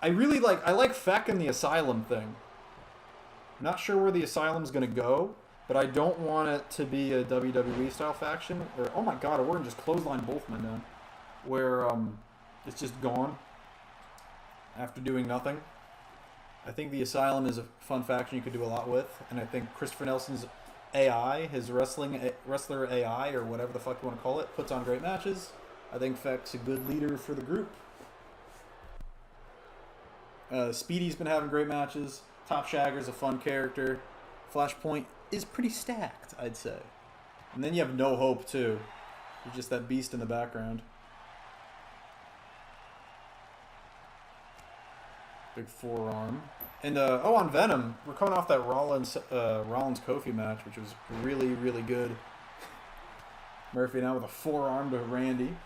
I like Feck and the Asylum thing. Not sure where the Asylum's going to go, but I don't want it to be a WWE style faction. Or, oh my god, Orton just clotheslined both men down. Where it's just gone after doing nothing. I think the Asylum is a fun faction you could do a lot with. And I think Christopher Nelson's AI, his wrestler AI, or whatever the fuck you want to call it, puts on great matches. I think Feck's a good leader for the group. Speedy's been having great matches. Top Shagger's a fun character. Flashpoint is pretty stacked, I'd say. And then you have No Hope, too. You're just that beast in the background. Big forearm. And, on Venom, we're coming off that Rollins-Kofi match, which was really, really good. Murphy now with a forearm to Randy.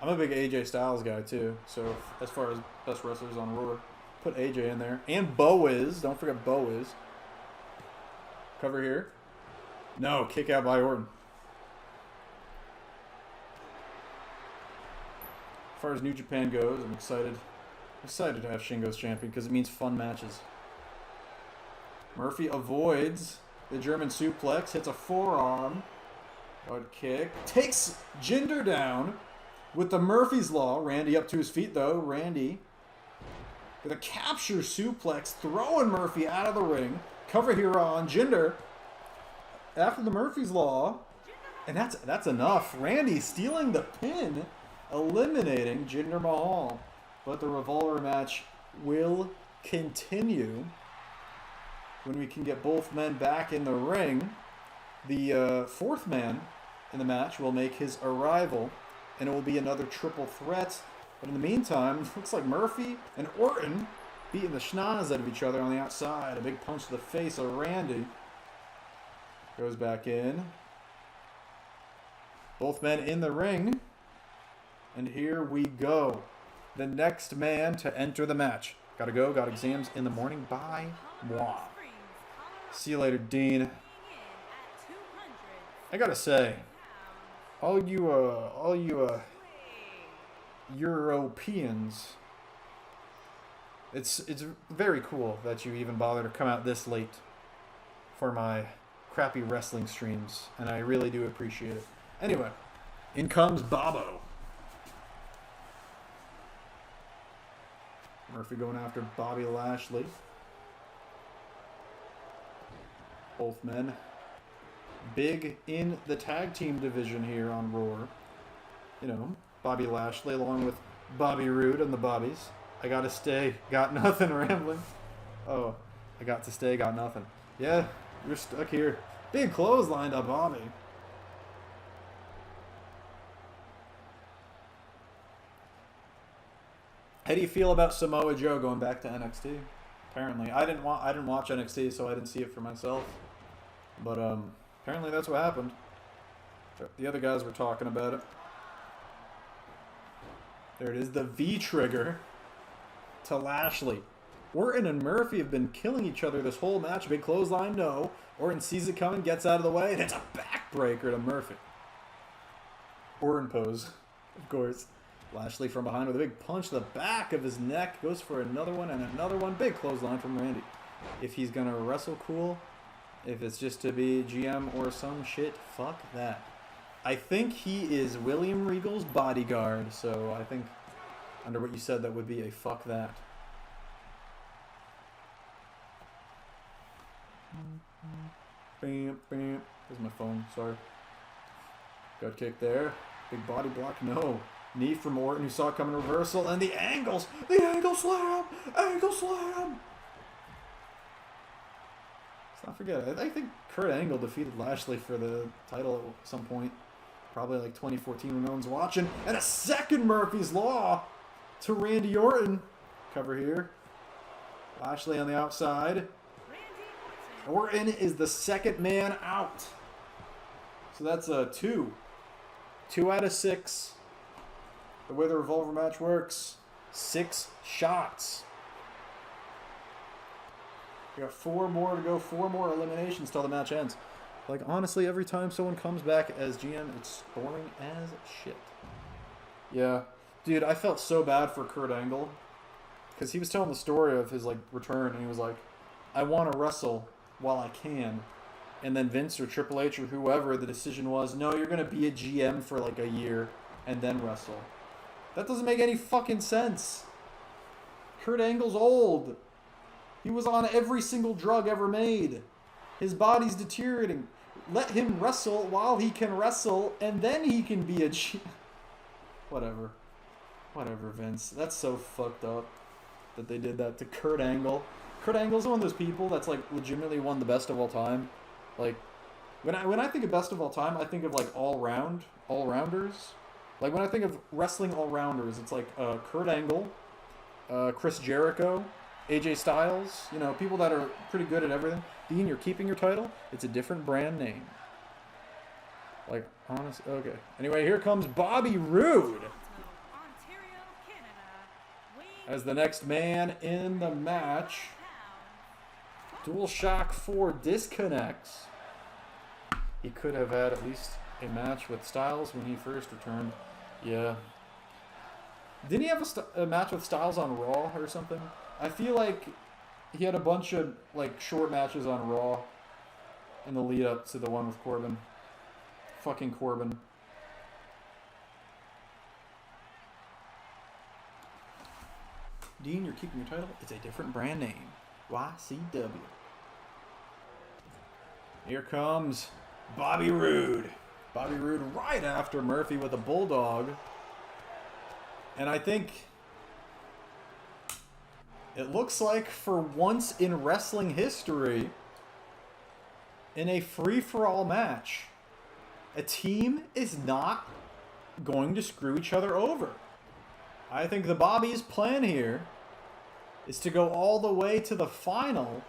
I'm a big AJ Styles guy, too. So, as far as best wrestlers on Raw, put AJ in there. And Bo is. Don't forget Bo is. Cover here. No, kick out by Orton. As far as New Japan goes, I'm excited. Excited to have Shingo's champion because it means fun matches. Murphy avoids the German suplex. Hits a forearm. Hard kick. Takes Jinder down. With the Murphy's Law, Randy up to his feet, though. Randy with a capture suplex, throwing Murphy out of the ring. Cover here on Jinder after the Murphy's Law. And that's enough. Randy stealing the pin, eliminating Jinder Mahal. But the Revolver match will continue when we can get both men back in the ring. The fourth man in the match will make his arrival. And it will be another triple threat. But in the meantime, it looks like Murphy and Orton beating the schnoz out of each other on the outside. A big punch to the face of Randy. Goes back in. Both men in the ring. And here we go. The next man to enter the match. Gotta go. Got exams in the morning. Bye. Moi. See you later, Dean. I gotta say, all you Europeans, it's very cool that you even bother to come out this late for my crappy wrestling streams, and I really do appreciate it. Anyway, in comes Bobo. Murphy going after Bobby Lashley. Both men big in the tag team division here on Raw. You know, Bobby Lashley along with Bobby Roode and the Bobbies. I gotta stay, got nothing, rambling. Oh, I got to stay, got nothing. Yeah, you're stuck here. Big clothesline to Bobby. How do you feel about Samoa Joe going back to NXT? Apparently, I didn't watch NXT, so I didn't see it for myself. But apparently that's what happened. The other guys were talking about it. There it is, the V trigger to Lashley. Orton and Murphy have been killing each other this whole match. Big clothesline, no. Orton sees it coming, gets out of the way, and it's a backbreaker to Murphy. Orton pose, of course. Lashley from behind with a big punch to the back of his neck. Goes for another one and another one. Big clothesline from Randy. If he's going to wrestle, cool. If it's just to be GM or some shit, fuck that. I think he is William Regal's bodyguard, so I think under what you said that would be a fuck that. Bam, bam. There's my phone, sorry. Gut kick there. Big body block, no. Knee from Orton, who saw it coming reversal, and the angles! The angle slam! Angle slam! Let's not forget, I think Kurt Angle defeated Lashley for the title at some point. Probably like 2014 when no one's watching. And a second Murphy's Law to Randy Orton. Cover here. Lashley on the outside. Orton is the second man out. So that's a 2. 2 out of 6. The way the Revolver match works, 6 shots. We got 4 more to go, 4 more eliminations till the match ends. Like, honestly, every time someone comes back as GM, it's boring as shit. Yeah. Dude, I felt so bad for Kurt Angle. Because he was telling the story of his, like, return, and he was like, I want to wrestle while I can. And then Vince or Triple H or whoever, the decision was, no, you're going to be a GM for, like, a year and then wrestle. That doesn't make any fucking sense. Kurt Angle's old. He was on every single drug ever made. His body's deteriorating. Let him wrestle while he can wrestle, and then he can be a G... Whatever. Whatever, Vince. That's so fucked up that they did that to Kurt Angle. Kurt Angle's one of those people that's, like, legitimately one of the best of all time. Like, when I think of best of all time, I think of, like, all-rounders. Like, when I think of wrestling all-rounders, it's like Kurt Angle, Chris Jericho, AJ Styles, you know, people that are pretty good at everything. Dean, you're keeping your title? It's a different brand name. Like, honest, okay. Anyway, here comes Bobby Roode as the next man in the match. DualShock 4 disconnects. He could have had at least a match with Styles when he first returned. Yeah. Didn't he have a match with Styles on Raw or something? I feel like he had a bunch of, like, short matches on Raw in the lead up to the one with Corbin. Fucking Corbin. Dean, you're keeping your title? It's a different brand name. YCW. Here comes Bobby Roode. Bobby Roode right after Murphy with a bulldog. And I think it looks like for once in wrestling history, in a free-for-all match, a team is not going to screw each other over. I think the Bobby's plan here is to go all the way to the final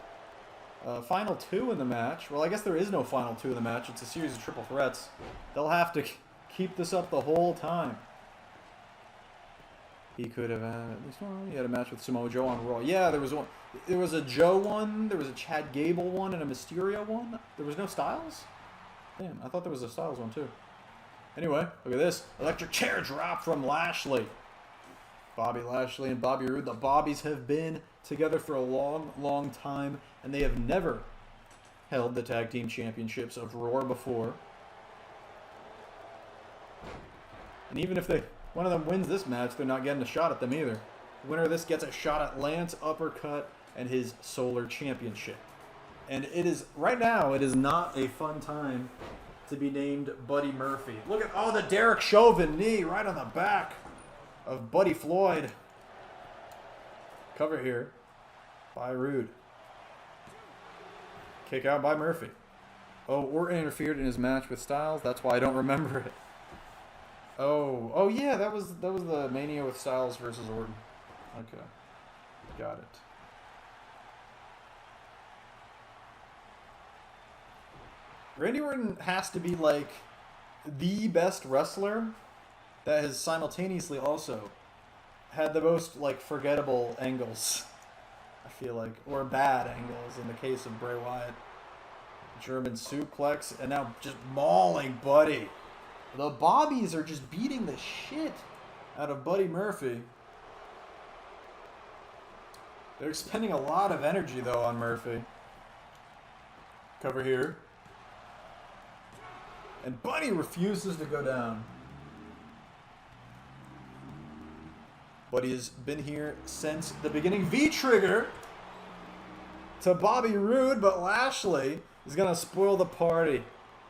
2 in the match. Well, I guess there is no final 2 in the match. It's a series of triple threats. They'll have to keep this up the whole time. He could have had at least one. He had a match with Samoa Joe on Raw. Yeah, there was one. There was a Joe one. There was a Chad Gable one and a Mysterio one. There was no Styles? Damn, I thought there was a Styles one too. Anyway, look at this. Electric chair drop from Lashley. Bobby Lashley and Bobby Roode. The Bobbies have been together for a long, long time, and they have never held the tag team championships of Raw before. And even if one of them wins this match, they're not getting a shot at them either. The winner of this gets a shot at Lance Uppercut and his Solar Championship. And it is, right now, it is not a fun time to be named Buddy Murphy. Look at, the Derek Chauvin knee right on the back of Buddy Floyd. Cover here by Rude. Kick out by Murphy. Oh, Orton interfered in his match with Styles. That's why I don't remember it. Oh yeah, that was the Mania with Styles versus Orton. Okay, got it. Randy Orton has to be like the best wrestler that has simultaneously also had the most like forgettable angles. I feel like, or bad angles in the case of Bray Wyatt. German suplex and now just mauling Buddy. The Bobbies are just beating the shit out of Buddy Murphy. They're expending a lot of energy, though, on Murphy. Cover here. And Buddy refuses to go down. Buddy has been here since the beginning. V-trigger to Bobby Roode, but Lashley is going to spoil the party.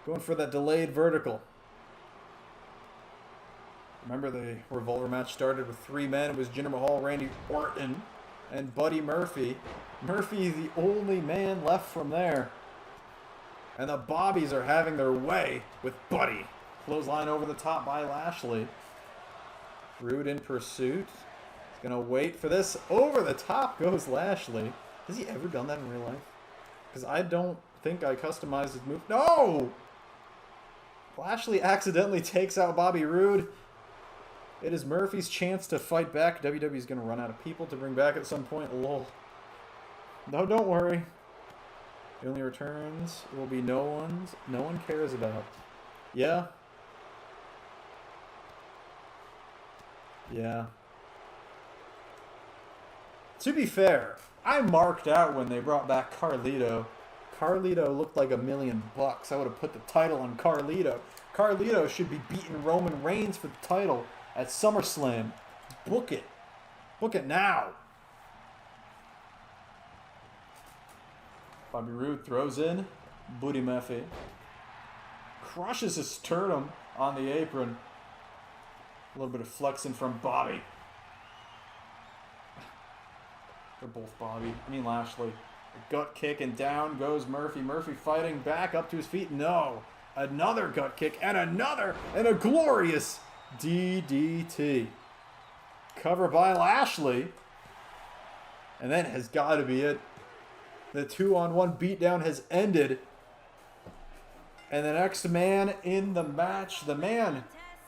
Going for that delayed vertical. Remember, the Revolver match started with 3 men. It was Jinder Mahal, Randy Orton, and Buddy Murphy. Murphy, the only man left from there. And the Bobbies are having their way with Buddy. Clothesline over the top by Lashley. Rude in pursuit. He's going to wait for this. Over the top goes Lashley. Has he ever done that in real life? Because I don't think I customized his move. No! Lashley accidentally takes out Bobby Roode. It is Murphy's chance to fight back. WWE's going to run out of people to bring back at some point. Lol. No, don't worry. The only returns will be no one cares about. Yeah. Yeah. To be fair, I marked out when they brought back Carlito. Carlito looked like $1 million. I would have put the title on Carlito. Carlito should be beating Roman Reigns for the title at SummerSlam. Book it. Book it now. Bobby Roode throws in Buddy Murphy. Crushes his sternum on the apron. A little bit of flexing from Bobby. They're both Bobby. Lashley. A gut kick and down goes Murphy. Murphy fighting back up to his feet. No. Another gut kick and another and a glorious DDT. Cover by Lashley. And that has got to be it. The 2-on-1 beatdown has ended. And the next man in the match, the man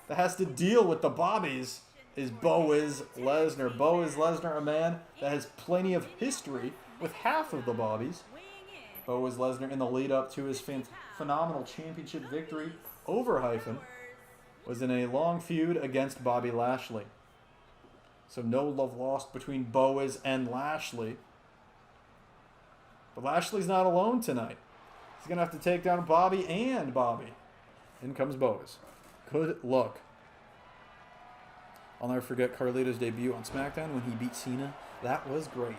that has to deal with the Bobbies, is Boaz Lesnar. Boaz Lesnar, a man that has plenty of history with half of the Bobbies. Boaz Lesnar, in the lead up to his phenomenal championship victory over Hyphen, was in a long feud against Bobby Lashley. So no love lost between Boaz and Lashley. But Lashley's not alone tonight. He's going to have to take down Bobby and Bobby. In comes Boaz. Good luck. I'll never forget Carlito's debut on SmackDown when he beat Cena. That was great.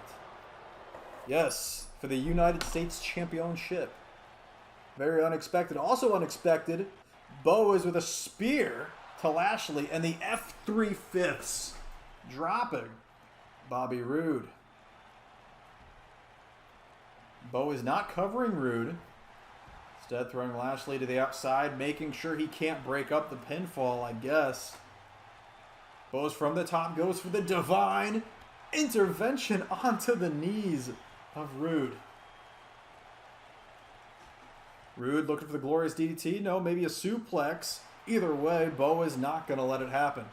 Yes, for the United States Championship. Very unexpected. Also unexpected, Boaz with a spear to Lashley and the F3-5 dropping Bobby Roode. Boaz not covering Roode. Instead throwing Lashley to the outside, making sure he can't break up the pinfall, I guess. Boaz from the top goes for the divine intervention onto the knees of Roode. Roode looking for the glorious DDT. No, maybe a suplex. Either way, Boaz not going to let it happen.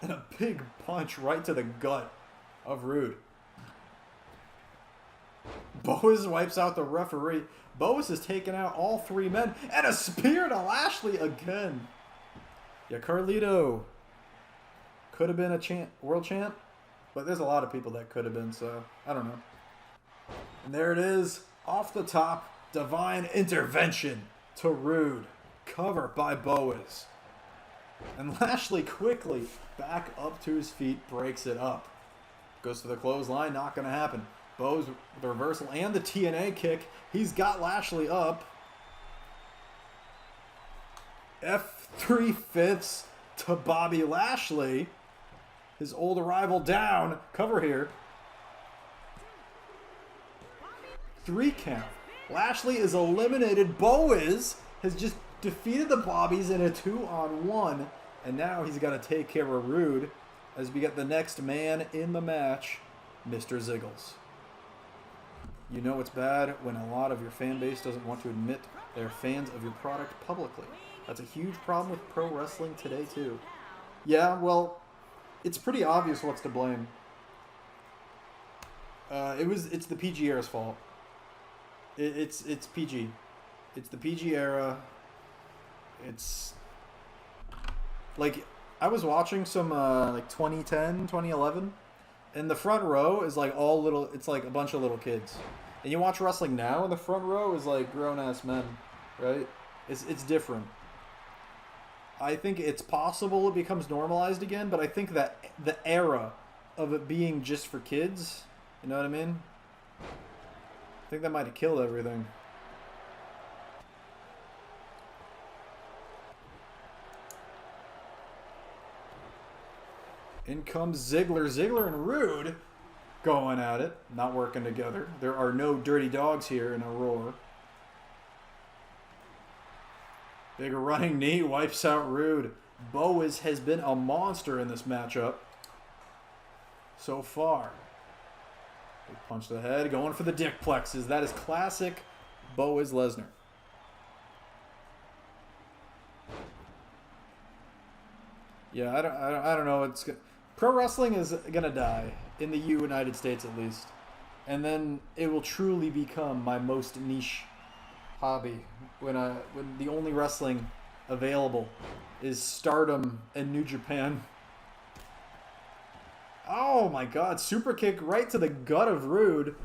And a big punch right to the gut of Rude. Boas wipes out the referee. Boas has taken out all three men. And a spear to Lashley again. Yeah, Carlito could have been a world champ. But there's a lot of people that could have been, so I don't know. And there it is. Off the top. Divine intervention to Rude. Cover by Boas. And Lashley quickly back up to his feet. Breaks it up. Goes to the clothesline. Not going to happen. Boas with the reversal and the TNA kick. He's got Lashley up. F3/5 to Bobby Lashley. His old rival down. Cover here. 3 count. Lashley is eliminated. Boas has just defeated the Bobbies in a 2-on-1. And now he's got to take care of Rude as we get the next man in the match, Mr. Ziggles. You know it's bad when a lot of your fan base doesn't want to admit they're fans of your product publicly. That's a huge problem with pro wrestling today too. Yeah, well, it's pretty obvious what's to blame. It's the PG era's fault. It's PG. It's the PG era. It's like I was watching some like 2010, 2011, and the front row is like all little. It's like a bunch of little kids. And you watch wrestling now, and the front row is like grown ass men, right? It's different. I think it's possible it becomes normalized again, but I think that the era of it being just for kids, you know what I mean? I think that might have killed everything. In comes Ziggler. Ziggler and Rude going at it, not working together. There are no dirty dogs here in a roar. Big running knee wipes out Rude. Boas has been a monster in this matchup so far. Big punch to the head, going for the dick plexes. That is classic Boas Lesnar. Yeah, I don't know. Pro wrestling is gonna die in the United States at least, and then it will truly become my most niche hobby when the only wrestling available is Stardom and New Japan. Oh my God! Super kick right to the gut of Rude.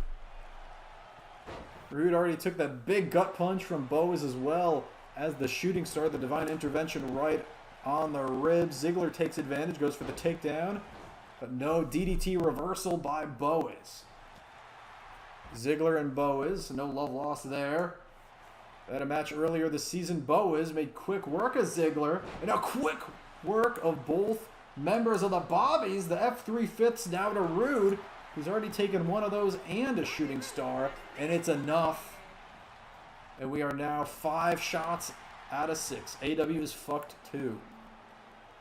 Rude already took that big gut punch from Boas as well as the shooting star, the divine intervention right on the ribs. Ziggler takes advantage, goes for the takedown, but no, DDT reversal by Boas. Ziggler and Boas, no love lost there. At a match earlier this season, Boas made quick work of Ziggler, and a quick work of both members of the Bobbies. The F3/5 now to Rude, who's already taken one of those and a shooting star, and it's enough. And we are now 5 shots out of 6. AEW is fucked too.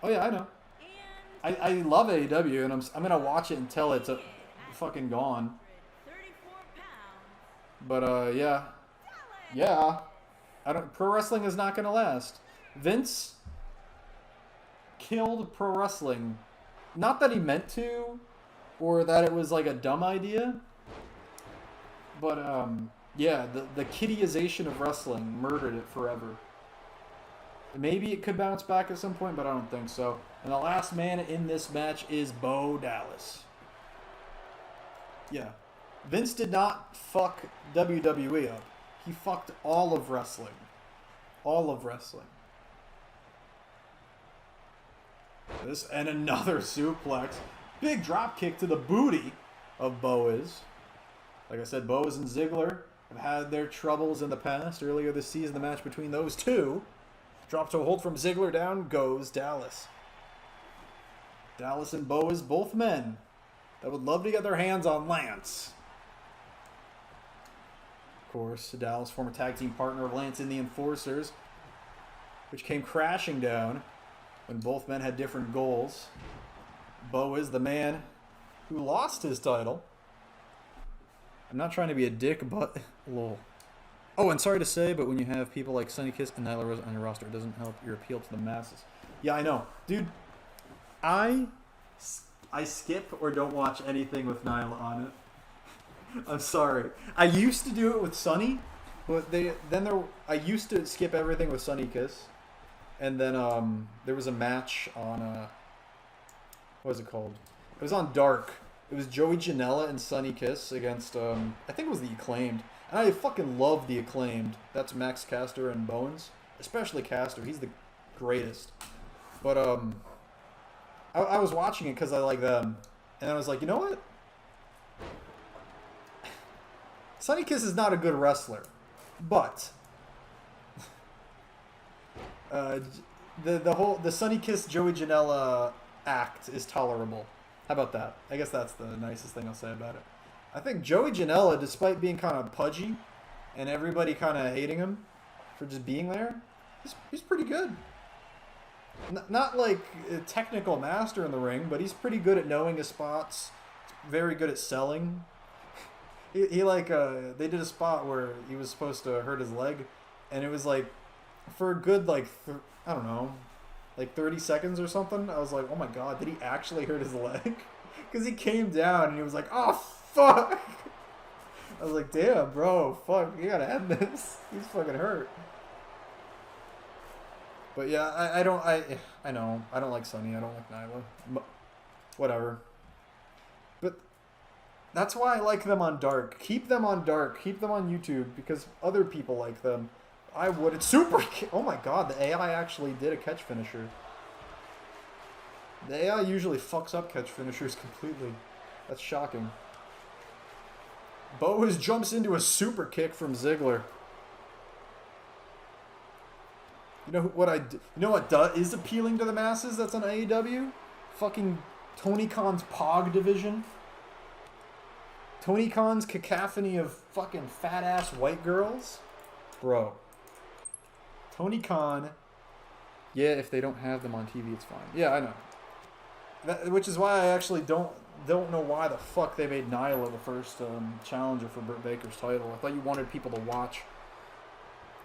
Oh yeah, I know. I love AEW, and I'm gonna watch it until it's fucking gone. But yeah. Pro wrestling is not gonna last. Vince killed pro wrestling. Not that he meant to, or that it was like a dumb idea. But yeah, the kiddyization of wrestling murdered it forever. Maybe it could bounce back at some point, but I don't think so. And the last man in this match is Bo Dallas. Yeah. Vince did not fuck WWE up. He fucked all of wrestling. All of wrestling. This and another suplex. Big drop kick to the booty of Boas. Like I said, Boas and Ziggler have had their troubles in the past. Earlier this season, the match between those two. Drops a hold from Ziggler, down goes Dallas. Dallas and Boas, both men that would love to get their hands on Lance. Of course, Dallas, former tag team partner of Lance in the Enforcers, which came crashing down when both men had different goals. Boas, the man who lost his title. I'm not trying to be a dick, but lol. Oh, and sorry to say, but when you have people like Sonny Kiss and Nyla Rose on your roster, it doesn't help your appeal to the masses. Yeah, I know. Dude, I I skip or don't watch anything with Nyla on it. I'm sorry. I used to do it with Sunny, but I used to skip everything with Sunny Kiss, and then there was a match on what was it called? It was on Dark. It was Joey Janela and Sunny Kiss against I think it was the Acclaimed. And I fucking love the Acclaimed. That's Max Caster and Bowens, especially Caster. He's the greatest. But I was watching it because I like them, and I was like, you know what? Sunny Kiss is not a good wrestler, but the Sunny Kiss Joey Janela act is tolerable. How about that? I guess that's the nicest thing I'll say about it. I think Joey Janela, despite being kind of pudgy and everybody kind of hating him for just being there, he's pretty good. Not like a technical master in the ring, but he's pretty good at knowing his spots. Very good at selling. He like they did a spot where he was supposed to hurt his leg, and it was like for a good like I don't know, like 30 seconds or something. I was like, oh my god, did he actually hurt his leg? Because he came down and he was like, oh fuck. I was like, damn, bro, fuck, you gotta end this. He's fucking hurt. But yeah, I know I don't like Sunny. I don't like Nyla. Whatever. But that's why I like them on Dark. Keep them on Dark. Keep them on YouTube because other people like them. I would. It's super. Oh my god, the AI actually did a catch finisher. The AI usually fucks up catch finishers completely. That's shocking. Boaz jumps into a super kick from Ziggler. You know what is appealing to the masses that's on AEW? Fucking Tony Khan's Pog division. Tony Khan's cacophony of fucking fat-ass white girls. Bro. Tony Khan. Yeah, if they don't have them on TV, it's fine. Yeah, I know. Which is why I actually don't know why the fuck they made Nyla the first challenger for Britt Baker's title. I thought you wanted people to watch.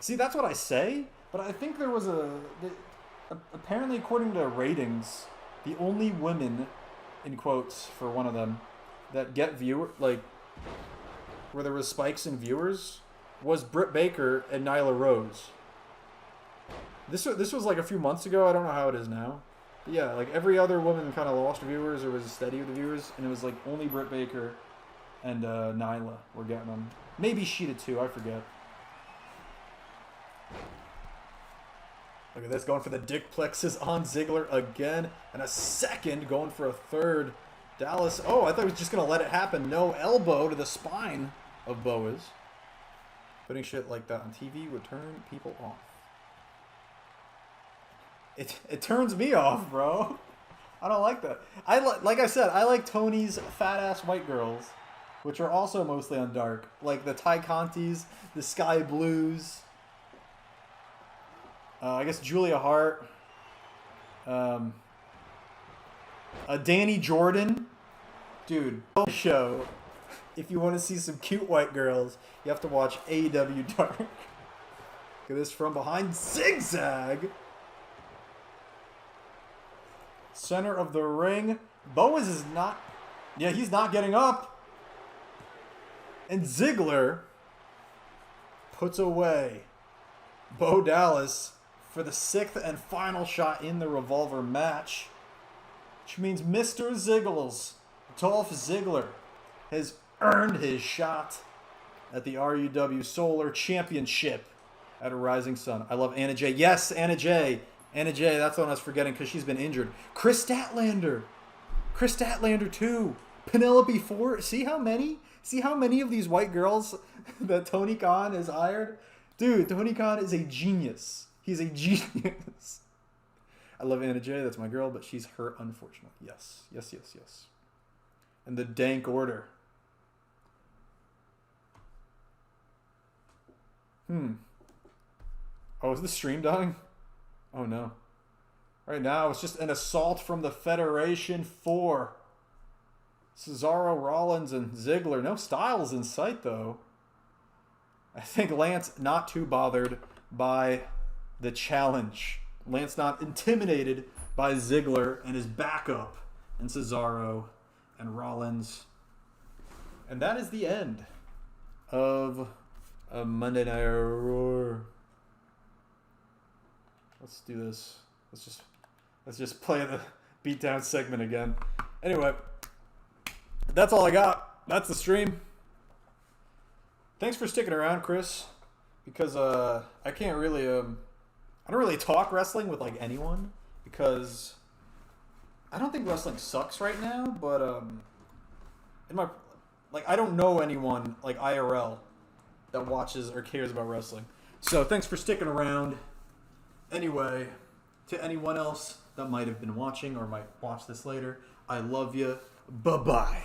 See, that's what I say. But I think there was apparently according to ratings, the only women, in quotes for one of them, that get where there was spikes in viewers, was Britt Baker and Nyla Rose. This was like a few months ago. I don't know how it is now. But yeah, like every other woman kind of lost viewers or was steady with the viewers, and it was like only Britt Baker and Nyla were getting them. Maybe Sheeta too, I forget. Look at this, going for the dick plexus on Ziggler again. And a second, going for a third. Dallas, oh, I thought he was just going to let it happen. No, elbow to the spine of Boaz. Putting shit like that on TV would turn people off. It turns me off, bro. I don't like that. Like I said, I like Tony's fat-ass white girls, which are also mostly on Dark. Like the Ty Contis, the Sky Blues. I guess Julia Hart, Danny Jordan, dude. Show. If you want to see some cute white girls, you have to watch AEW Dark. Look at this from behind, zigzag. Center of the ring. Boaz is not. Yeah, he's not getting up. And Ziggler puts away Bo Dallas for the 6th and final shot in the Revolver match, which means Mr. Ziggles, Dolph Ziggler, has earned his shot at the RUW Solar Championship at a Rising Sun. I love Anna Jay. Yes, Anna Jay. Anna Jay, that's the one I was forgetting because she's been injured. Chris Statlander. Chris Statlander too. Penelope Ford. See how many of these white girls that Tony Khan has hired? Dude, Tony Khan is a genius. He's a genius. I love Anna Jay. That's my girl, but she's hurt, unfortunately. Yes. Yes, yes, yes. And the dank order. Oh, is the stream dying? Oh, no. Right now, it's just an assault from the Federation for Cesaro, Rollins, and Ziggler. No Styles in sight, though. I think Lance not too bothered by the challenge. Lance not intimidated by Ziggler and his backup. and Cesaro and Rollins. And that is the end of a Monday Night Raw. Let's do this. Let's just play the beatdown segment again. Anyway, that's all I got. That's the stream. Thanks for sticking around, Chris, because I can't really I don't really talk wrestling with like anyone because I don't think wrestling sucks right now, but I don't know anyone like IRL that watches or cares about wrestling. So thanks for sticking around. Anyway, to anyone else that might have been watching or might watch this later, I love you. Bye-bye.